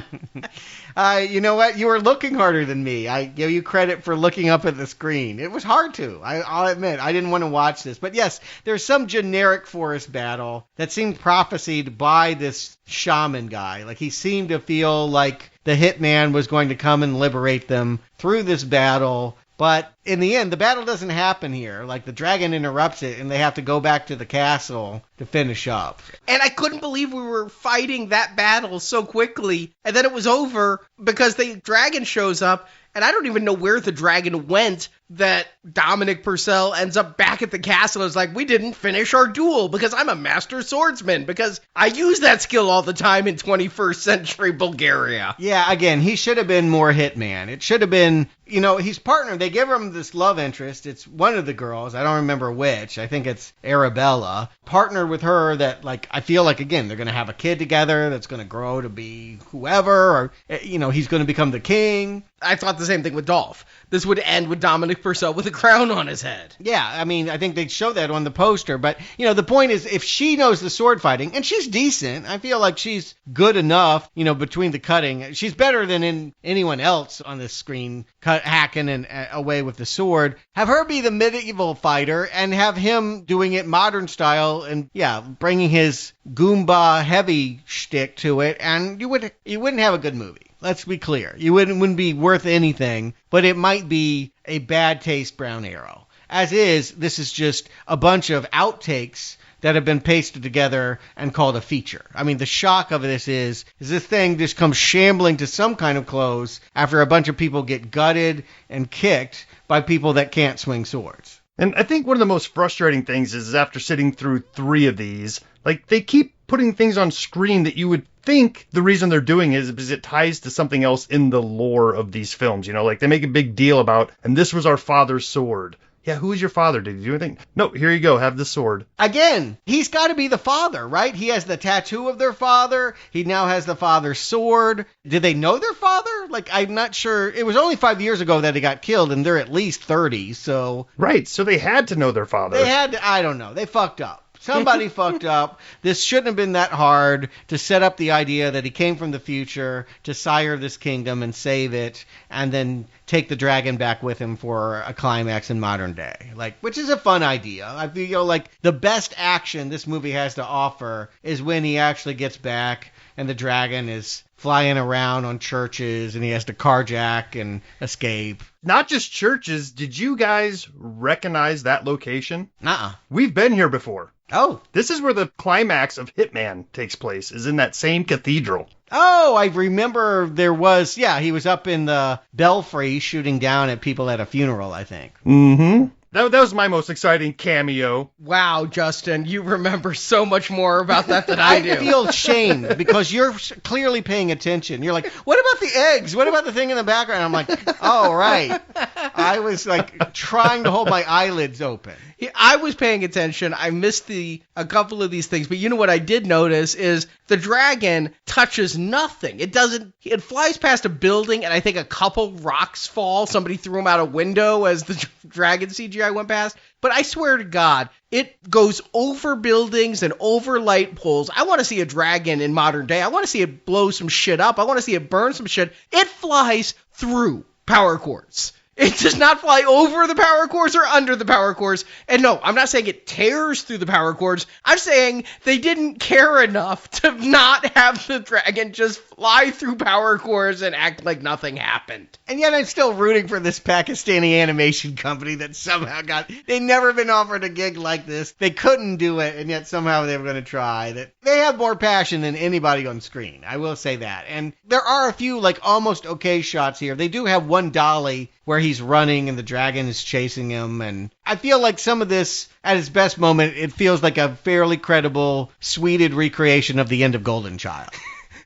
You know what? You were looking harder than me. I give you credit for looking up at the screen. It was hard to. I'll admit, I didn't want to watch this. But yes, there's some generic forest battle that seemed prophesied by this shaman guy. Like, he seemed to feel like the hitman was going to come and liberate them through this battle. But in the end, the battle doesn't happen here. Like, the dragon interrupts it, and they have to go back to the castle to finish up. And I couldn't believe we were fighting that battle so quickly, and then it was over because the dragon shows up, and I don't even know where the dragon went, that Dominic Purcell ends up back at the castle. It's like, we didn't finish our duel because I'm a master swordsman, because I use that skill all the time in 21st century Bulgaria. Yeah, again, he should have been more Hitman. It should have been, he's partnered. They give him this love interest. It's one of the girls. I don't remember which. I think it's Arabella. Partnered with her that, like, I feel like, again, they're going to have a kid together that's going to grow to be whoever, or, he's going to become the king. I thought the same thing with Dolph. This would end with Dominic Purcell with a crown on his head. Yeah, I mean, I think they show that on the poster. But, the point is, if she knows the sword fighting, and she's decent, I feel like she's good enough, between the cutting. She's better than anyone else on this screen, hacking and away with the sword. Have her be the medieval fighter and have him doing it modern style and, bringing his Goomba heavy shtick to it, and you wouldn't have a good movie. Let's be clear. You wouldn't be worth anything, but it might be a bad taste Brown Arrow. As is, this is just a bunch of outtakes that have been pasted together and called a feature. I mean, the shock of this is this thing just comes shambling to some kind of close after a bunch of people get gutted and kicked by people that can't swing swords. And I think one of the most frustrating things is after sitting through 3 of these, like, they keep putting things on screen that you would think the reason they're doing is because it ties to something else in the lore of these films. Like, they make a big deal about, and this was our father's sword. Yeah, who is your father? Did he do anything? No, here you go, have the sword. Again, he's got to be the father, right? He has the tattoo of their father. He now has the father's sword. Did they know their father? Like, I'm not sure. It was only 5 years ago that he got killed, and they're at least 30, so... Right, so they had to know their father. I don't know. They fucked up. Somebody fucked up. This shouldn't have been that hard to set up the idea that he came from the future to sire this kingdom and save it, and then take the dragon back with him for a climax in modern day. Which is a fun idea. I feel like the best action this movie has to offer is when he actually gets back and the dragon is flying around on churches and he has to carjack and escape. Not just churches. Did you guys recognize that location? Nuh-uh. We've been here before. Oh. This is where the climax of Hitman takes place, is in that same cathedral. Oh, I remember there was, he was up in the belfry shooting down at people at a funeral, I think. Mm-hmm. That was my most exciting cameo. Wow, Justin, you remember so much more about that than I do. I feel shamed because you're clearly paying attention. You're like, what about the eggs? What about the thing in the background? I'm like, oh, right. I was trying to hold my eyelids open. I was paying attention. I missed a couple of these things, but you know what I did notice is the dragon touches nothing. It flies past a building, and I think a couple rocks fall. Somebody threw them out a window as the dragon CGI went past. But I swear to God, it goes over buildings and over light poles. I want to see a dragon in modern day. I want to see it blow some shit up. I want to see it burn some shit. It flies through power cords. It does not fly over the power cords or under the power cords. And no, I'm not saying it tears through the power cords. I'm saying they didn't care enough to not have the dragon just fly through power cords and act like nothing happened. And yet I'm still rooting for this Pakistani animation company that somehow they've never been offered a gig like this. They couldn't do it, and yet somehow they were going to try. That they have more passion than anybody on screen. I will say that. And there are a few almost okay shots here. They do have one dolly where he's running and the dragon is chasing him. And I feel like some of this, at its best moment, it feels like a fairly credible, sweeted recreation of the end of Golden Child.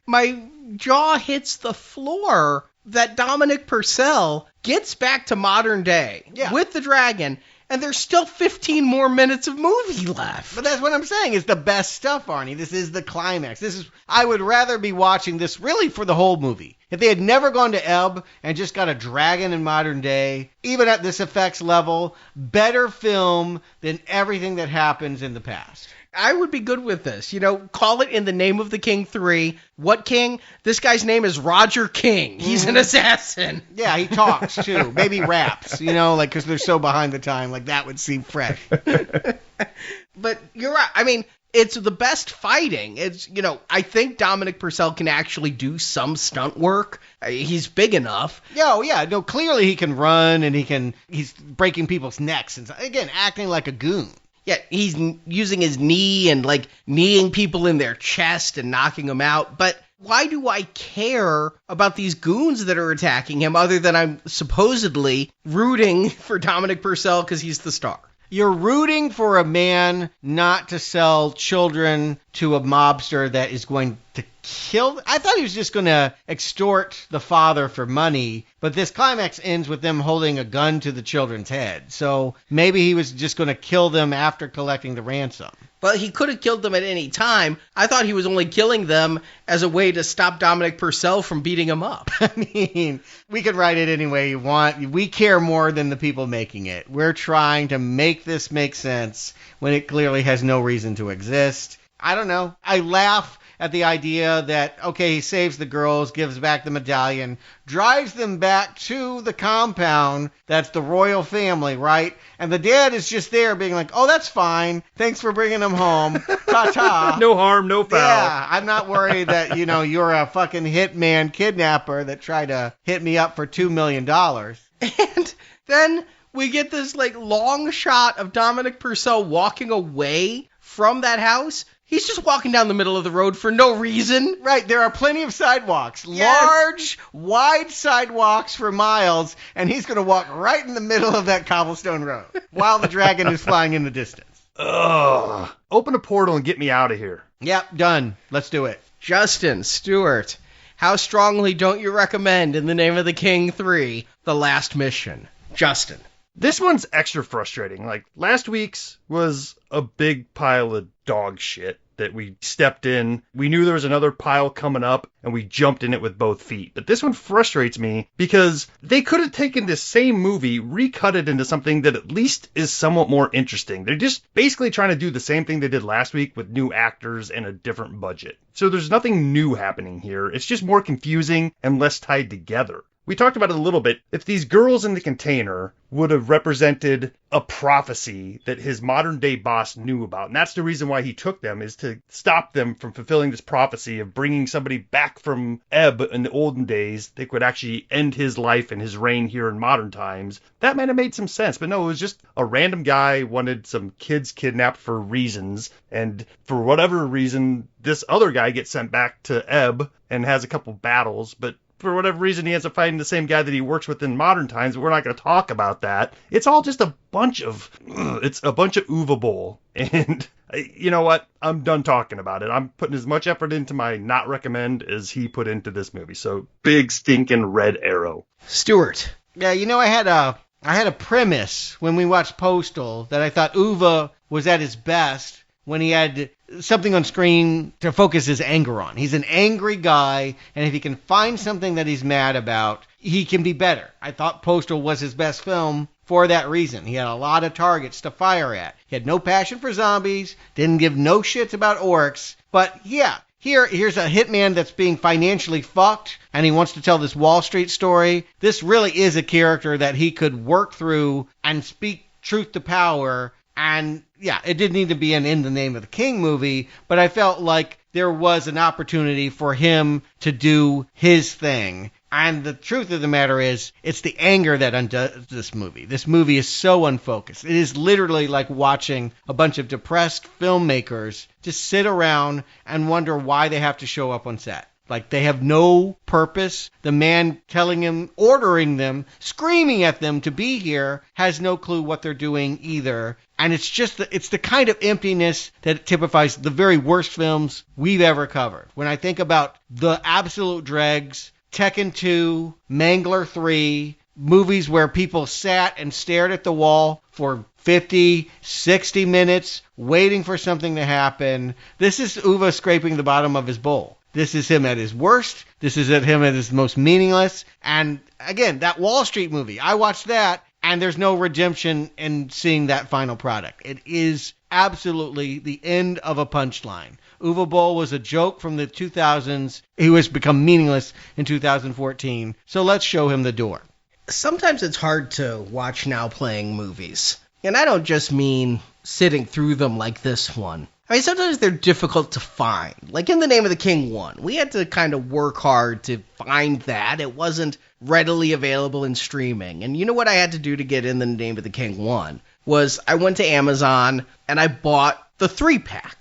My jaw hits the floor that Dominic Purcell gets back to modern day with the dragon, and there's still 15 more minutes of movie left. But that's what I'm saying. It's the best stuff, Arnie. This is the climax. I would rather be watching this really for the whole movie. If they had never gone to Ebb and just got a dragon in modern day, even at this effects level, better film than everything that happens in the past. I would be good with this. Call it In the Name of the King 3. What king? This guy's name is Roger King. He's an assassin. Yeah, he talks, too. Maybe raps, because they're so behind the time. That would seem fresh. But you're right. I mean, It's the best fighting. It's, I think Dominic Purcell can actually do some stunt work. He's big enough. Yeah, no, clearly he can run and he's breaking people's necks and again, acting like a goon. Yeah, he's using his knee and kneeing people in their chest and knocking them out. But why do I care about these goons that are attacking him other than I'm supposedly rooting for Dominic Purcell because he's the star? You're rooting for a man not to sell children to a mobster that is going to kill. I thought he was just going to extort the father for money, but this climax ends with them holding a gun to the children's head. So maybe he was just going to kill them after collecting the ransom. But he could have killed them at any time. I thought he was only killing them as a way to stop Dominic Purcell from beating him up. I mean, we could write it any way you want. We care more than the people making it. We're trying to make this make sense when it clearly has no reason to exist. I don't know. I laugh at the idea that, okay, he saves the girls, gives back the medallion, drives them back to the compound. That's the royal family, right? And the dad is just there being like, oh, that's fine. Thanks for bringing them home. Ta-ta. No harm, no foul. Yeah, I'm not worried that, you're a fucking hitman kidnapper that tried to hit me up for $2 million. And then we get this, long shot of Dominic Purcell walking away from that house. He's just walking down the middle of the road for no reason. Right, there are plenty of sidewalks. Yes. Large, wide sidewalks for miles, and he's going to walk right in the middle of that cobblestone road while the dragon is flying in the distance. Ugh. Open a portal and get me out of here. Yep, done. Let's do it. Justin Stewart, how strongly don't you recommend In the Name of the King 3, The Last Mission? Justin. This one's extra frustrating. Last week's was a big pile of dog shit that we stepped in. We knew there was another pile coming up, and we jumped in it with both feet. But this one frustrates me because they could have taken this same movie, recut it into something that at least is somewhat more interesting. They're just basically trying to do the same thing they did last week with new actors and a different budget. So there's nothing new happening here. It's just more confusing and less tied together. We talked about it a little bit. If these girls in the container would have represented a prophecy that his modern day boss knew about, and that's the reason why he took them, is to stop them from fulfilling this prophecy of bringing somebody back from Ebb in the olden days that could actually end his life and his reign here in modern times, that might have made some sense. But no, it was just a random guy wanted some kids kidnapped for reasons, and for whatever reason, this other guy gets sent back to Ebb and has a couple battles, but for whatever reason, he ends up fighting the same guy that he works with in modern times, but we're not going to talk about that. It's all just a bunch of Uwe Boll. And you know what? I'm done talking about it. I'm putting as much effort into my not recommend as he put into this movie. So big stinking red arrow. Stewart. Yeah, I had a premise when we watched Postal that I thought Uwe was at his best when he had something on screen to focus his anger on. He's an angry guy, and if he can find something that he's mad about, he can be better. I thought Postal was his best film for that reason. He had a lot of targets to fire at. He had no passion for zombies, didn't give no shits about orcs, but yeah, here's a hitman that's being financially fucked, and he wants to tell this Wall Street story. This really is a character that he could work through and speak truth to power. And yeah, it didn't need to be an In the Name of the King movie, but I felt like there was an opportunity for him to do his thing. And the truth of the matter is, it's the anger that undoes this movie. This movie is so unfocused. It is literally like watching a bunch of depressed filmmakers just sit around and wonder why they have to show up on set. They have no purpose. The man telling him, ordering them, screaming at them to be here has no clue what they're doing either. And it's the kind of emptiness that typifies the very worst films we've ever covered. When I think about the absolute dregs, Tekken 2, Mangler 3, movies where people sat and stared at the wall for 50, 60 minutes, waiting for something to happen. This is Uwe scraping the bottom of his bowl. This is him at his worst. This is him at his most meaningless. And again, that Wall Street movie, I watched that, and there's no redemption in seeing that final product. It is absolutely the end of a punchline. Uwe Boll was a joke from the 2000s. He has become meaningless in 2014. So let's show him the door. Sometimes it's hard to watch now playing movies. And I don't just mean sitting through them like this one. I mean, sometimes they're difficult to find. Like in The Name of the King 1, we had to kind of work hard to find that. It wasn't readily available in streaming. And you know what I had to do to get in The Name of the King 1? Was I went to Amazon and I bought the 3-pack.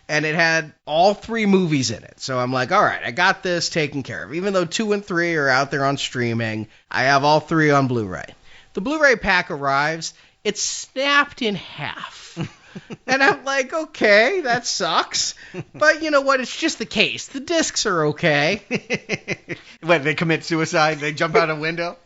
And it had all 3 movies in it. So I'm like, all right, I got this taken care of. Even though 2 and 3 are out there on streaming, I have all 3 on Blu-ray. The Blu-ray pack arrives. It's snapped in half. And I'm like, okay, that sucks. But you know what? It's just the case. The discs are okay. What, they commit suicide? They jump out a window?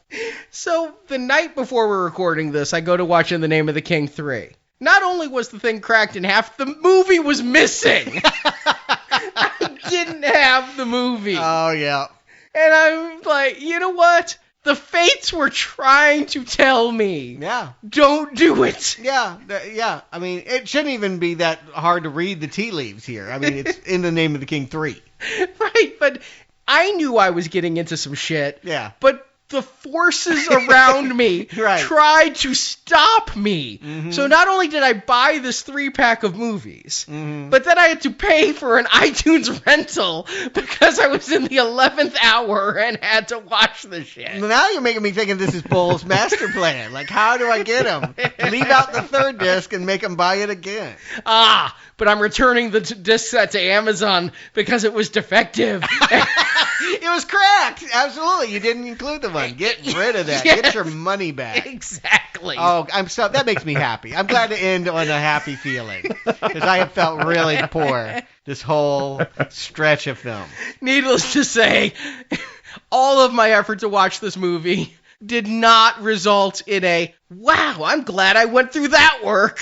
So the night before we're recording this, I go to watch In the Name of the King 3. Not only was the thing cracked in half, the movie was missing. I didn't have the movie. Oh, yeah. And I'm like, you know what? The fates were trying to tell me. Yeah. Don't do it. Yeah. I mean, it shouldn't even be that hard to read the tea leaves here. I mean, it's In the Name of the King 3. Right, but I knew I was getting into some shit. Yeah. But the forces around me tried to stop me. Mm-hmm. So not only did I buy this 3-pack of movies, but then I had to pay for an iTunes rental because I was in the 11th hour and had to watch the shit. Now you're making me think this is Boll's master plan. Like, how do I get him? Leave out the 3rd disc and make him buy it again. But I'm returning the disc set to Amazon because it was defective. It was cracked. Absolutely. You didn't include the one. Get rid of that. Yes. Get your money back. Exactly. Oh, that makes me happy. I'm glad to end on a happy feeling because I have felt really poor this whole stretch of film. Needless to say, all of my effort to watch this movie did not result in a, wow, I'm glad I went through that work.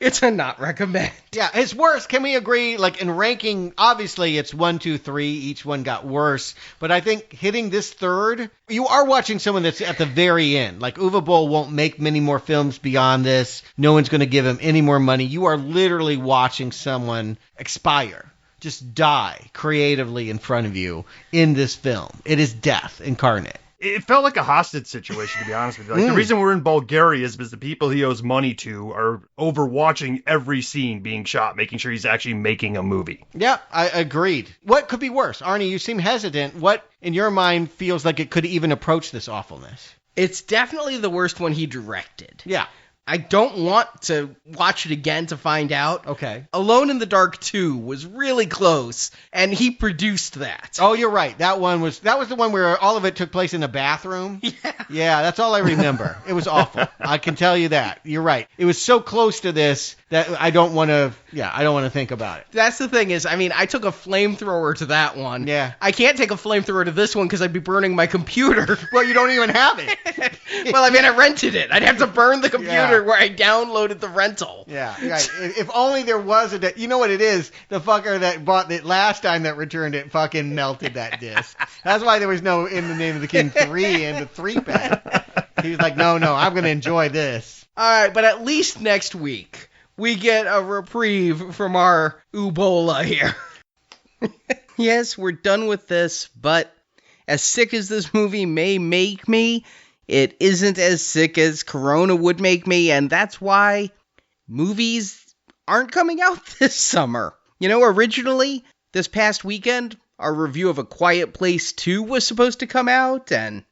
It's a not recommend. Yeah, it's worse. Can we agree, like in ranking, obviously it's 1, 2, 3, each one got worse, but I think hitting this 3rd, you are watching someone that's at the very end. Like Uwe Boll won't make many more films beyond this. No one's going to give him any more money. You are literally watching someone expire. Just die creatively in front of you in this film. It is death incarnate. It felt like a hostage situation, to be honest with you. Like, the reason we're in Bulgaria is because the people he owes money to are overwatching every scene being shot, making sure he's actually making a movie. Yeah, I agreed. What could be worse? Arnie, you seem hesitant. What, in your mind, feels like it could even approach this awfulness? It's definitely the worst one he directed. Yeah. I don't want to watch it again to find out. Okay. Alone in the Dark 2 was really close, and he produced that. Oh, you're right. That was the one where all of it took place in a bathroom. Yeah. Yeah, that's all I remember. It was awful. I can tell you that. You're right. It was so close to this that I don't want to think about it. That's the thing is, I mean, I took a flamethrower to that one. Yeah. I can't take a flamethrower to this one because I'd be burning my computer. Well, you don't even have it. Well, I mean, I rented it. I'd have to burn the computer where I downloaded the rental. Yeah, right. If only there was you know what it is? The fucker that bought it last time that returned it fucking melted that disc. That's why there was no In the Name of the King 3 in the 3-pack. He was like, no, I'm going to enjoy this. All right, but at least next week, we get a reprieve from our Ubola here. Yes, we're done with this, but as sick as this movie may make me, it isn't as sick as Corona would make me, and that's why movies aren't coming out this summer. You know, originally, this past weekend, our review of A Quiet Place 2 was supposed to come out, and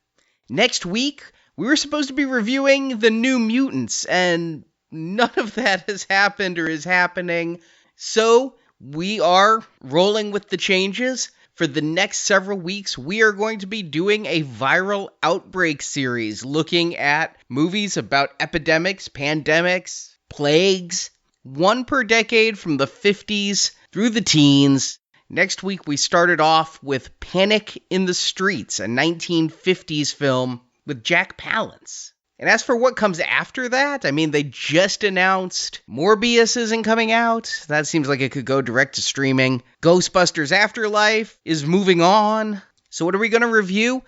next week, we were supposed to be reviewing The New Mutants, and none of that has happened or is happening. So, we are rolling with the changes. For the next several weeks, we are going to be doing a viral outbreak series looking at movies about epidemics, pandemics, plagues, one per decade from the 50s through the teens. Next week, we started off with Panic in the Streets, a 1950s film with Jack Palance. And as for what comes after that, I mean, they just announced Morbius isn't coming out. That seems like it could go direct to streaming. Ghostbusters Afterlife is moving on. So what are we going to review?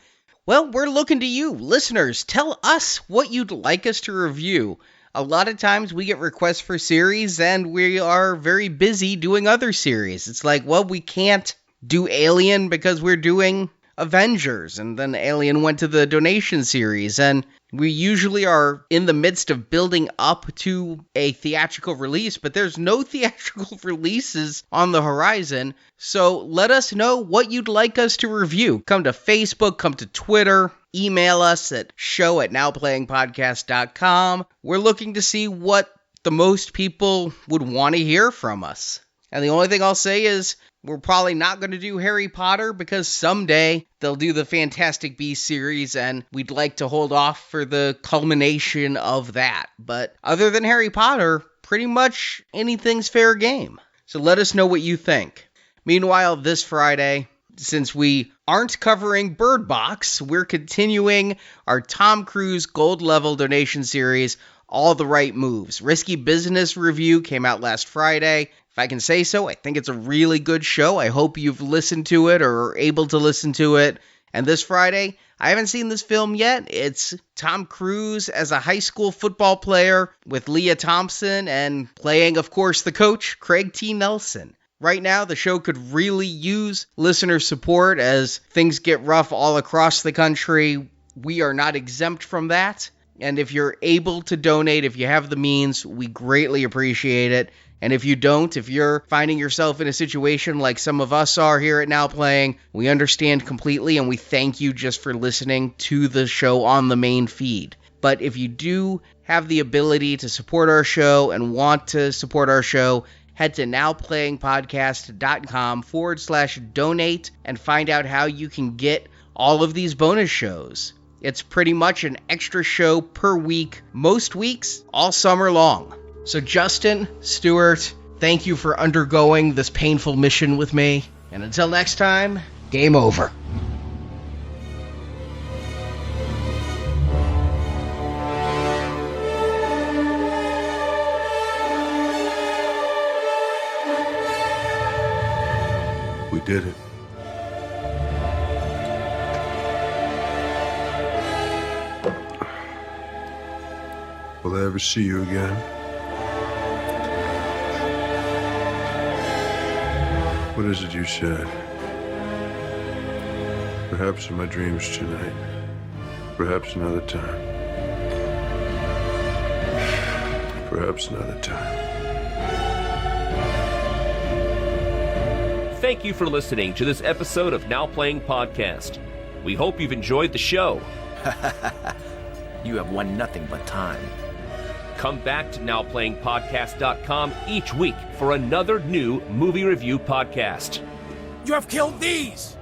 Well, we're looking to you, listeners. Tell us what you'd like us to review. A lot of times we get requests for series, and we are very busy doing other series. It's like, well, we can't do Alien because we're doing Avengers, and then Alien went to the donation series, and we usually are in the midst of building up to a theatrical release, but there's no theatrical releases on the horizon, so let us know what you'd like us to review. Come to Facebook, come to Twitter, email us at show@nowplayingpodcast.com. We're looking to see what the most people would want to hear from us. And the only thing I'll say is we're probably not going to do Harry Potter because someday they'll do the Fantastic Beasts series and we'd like to hold off for the culmination of that. But other than Harry Potter, pretty much anything's fair game. So let us know what you think. Meanwhile, this Friday, since we aren't covering Bird Box, we're continuing our Tom Cruise Gold Level donation series, All the Right Moves. Risky Business review came out last Friday. If I can say so, I think it's a really good show. I hope you've listened to it or are able to listen to it. And this Friday, I haven't seen this film yet. It's Tom Cruise as a high school football player with Leah Thompson and playing, of course, the coach, Craig T. Nelson. Right now, the show could really use listener support as things get rough all across the country. We are not exempt from that. And if you're able to donate, if you have the means, we greatly appreciate it. And if you don't, if you're finding yourself in a situation like some of us are here at Now Playing, we understand completely and we thank you just for listening to the show on the main feed. But if you do have the ability to support our show and want to support our show, head to nowplayingpodcast.com/donate and find out how you can get all of these bonus shows. It's pretty much an extra show per week, most weeks, all summer long. So Justin, Stuart, thank you for undergoing this painful mission with me. And until next time, game over. We did it. Will I ever see you again? What is it you said? Perhaps in my dreams tonight. Perhaps another time. Perhaps another time. Thank you for listening to this episode of Now Playing Podcast. We hope you've enjoyed the show. You have won nothing but time. Come back to NowPlayingPodcast.com each week for another new movie review podcast. You have killed these!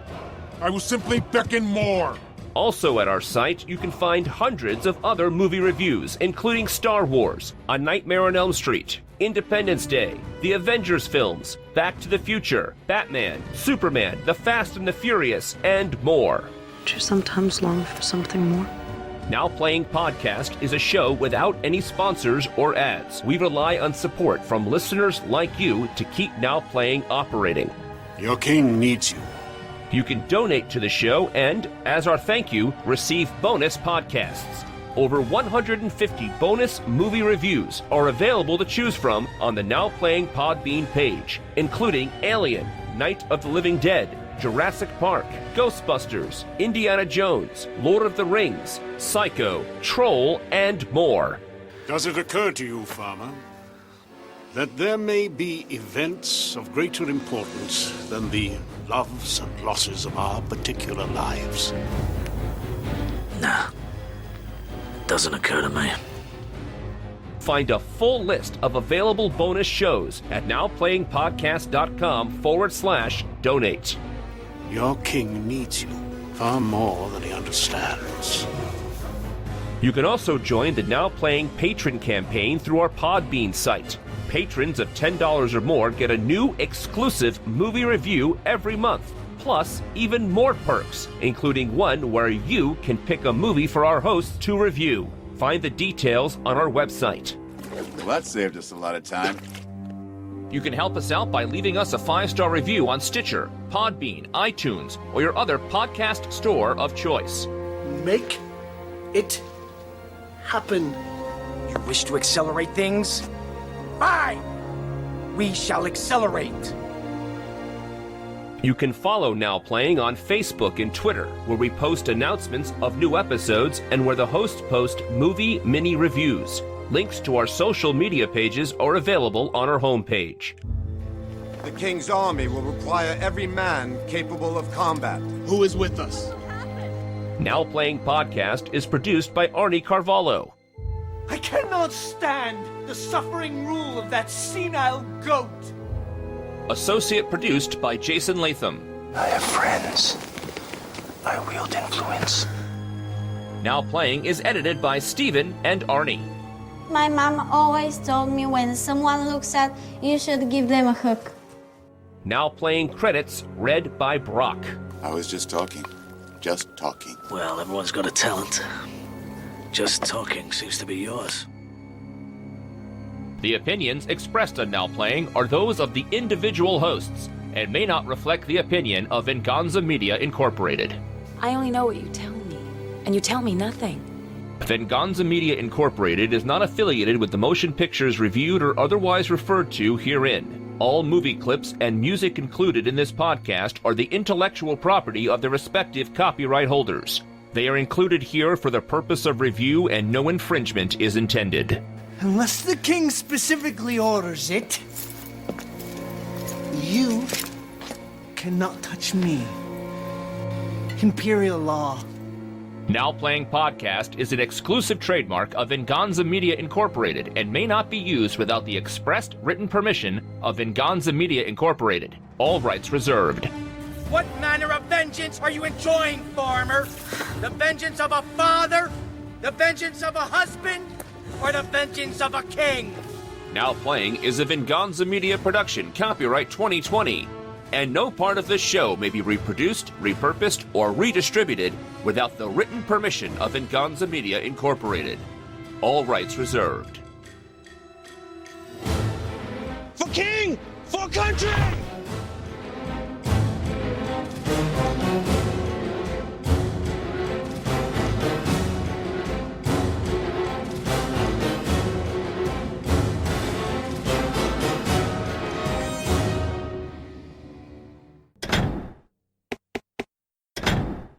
I will simply beckon more. Also at our site, you can find hundreds of other movie reviews, including Star Wars, A Nightmare on Elm Street, Independence Day, the Avengers films, Back to the Future, Batman, Superman, The Fast and the Furious, and more. Do you sometimes long for something more? Now Playing Podcast is a show without any sponsors or ads. We rely on support from listeners like you to keep Now Playing operating. Your king needs you. You can donate to the show and, as our thank you, receive bonus podcasts. Over 150 bonus movie reviews are available to choose from on the Now Playing Podbean page, including Alien, Night of the Living Dead, Jurassic Park, Ghostbusters, Indiana Jones, Lord of the Rings, Psycho, Troll, and more. Does it occur to you, Farmer, that there may be events of greater importance than the loves and losses of our particular lives? Nah. Doesn't occur to me. Find a full list of available bonus shows at nowplayingpodcast.com/donate. Your king needs you far more than he understands. You can also join the Now Playing patron campaign through our Podbean site. Patrons of $10 or more get a new exclusive movie review every month, plus even more perks, including one where you can pick a movie for our hosts to review. Find the details on our website. Well, that saved us a lot of time. You can help us out by leaving us a 5-star review on Stitcher, Podbean, iTunes, or your other podcast store of choice. Make it happen. You wish to accelerate things? Fine! We shall accelerate. You can follow Now Playing on Facebook and Twitter, where we post announcements of new episodes and where the hosts post movie mini reviews. Links to our social media pages are available on our homepage. The King's army will require every man capable of combat. Who is with us? Now Playing Podcast is produced by Arnie Carvalho. I cannot stand the suffering rule of that senile goat. Associate produced by Jason Latham. I have friends. I wield influence. Now Playing is edited by Steven and Arnie. My mom always told me when someone looks sad, you should give them a hug. Now Playing credits read by Brock. I was just talking. Just talking. Well, everyone's got a talent. Just talking seems to be yours. The opinions expressed on Now Playing are those of the individual hosts and may not reflect the opinion of Venganza Media Incorporated. I only know what you tell me, and you tell me nothing. Venganza Media Incorporated is not affiliated with the motion pictures reviewed or otherwise referred to herein. All movie clips and music included in this podcast are the intellectual property of the respective copyright holders. They are included here for the purpose of review and no infringement is intended. Unless the king specifically orders it, you cannot touch me. Imperial law. Now Playing Podcast is an exclusive trademark of Venganza Media Incorporated and may not be used without the expressed written permission of Venganza Media Incorporated. All rights reserved. What manner of vengeance are you enjoying, farmer? The vengeance of a father? The vengeance of a husband? Or the vengeance of a king? Now Playing is a Venganza Media production, copyright 2020. And no part of this show may be reproduced, repurposed, or redistributed without the written permission of Venganza Media Incorporated. All rights reserved. For king! For country!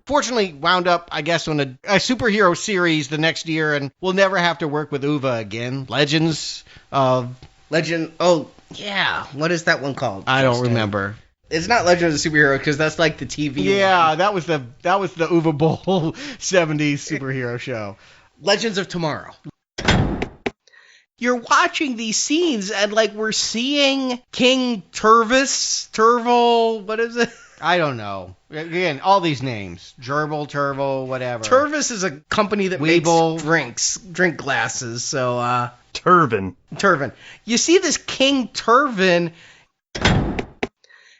Fortunately, wound up, I guess, on a superhero series the next year, and we'll never have to work with Uwe again. Oh, yeah. What is that one called? I don't remember. It's not Legend of the Superhero, because that's like the TV Yeah, one. that was the Uwe Boll 70s superhero show. Legends of Tomorrow. You're watching these scenes, and like we're seeing King Turvel, what is it? I don't know. Again, all these names. Gerbil, Turvel, whatever. Turvis is a company that Weeble. makes drink glasses, so, Turvin. You see this King Turvin.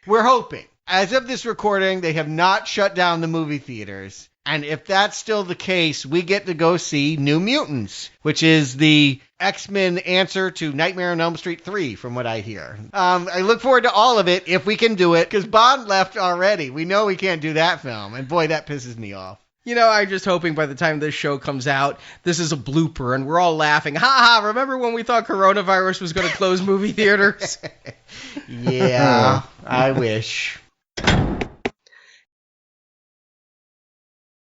We're hoping. As of this recording, they have not shut down the movie theaters. And if that's still the case, we get to go see New Mutants, which is the X-Men answer to Nightmare on Elm Street 3, from what I hear. I look forward to all of it, if we can do it, because Bond left already. We know we can't do that film, and boy, that pisses me off. You know, I'm just hoping by the time this show comes out, this is a blooper, and we're all laughing. Ha ha, remember when we thought coronavirus was going to close movie theaters? Yeah, I wish.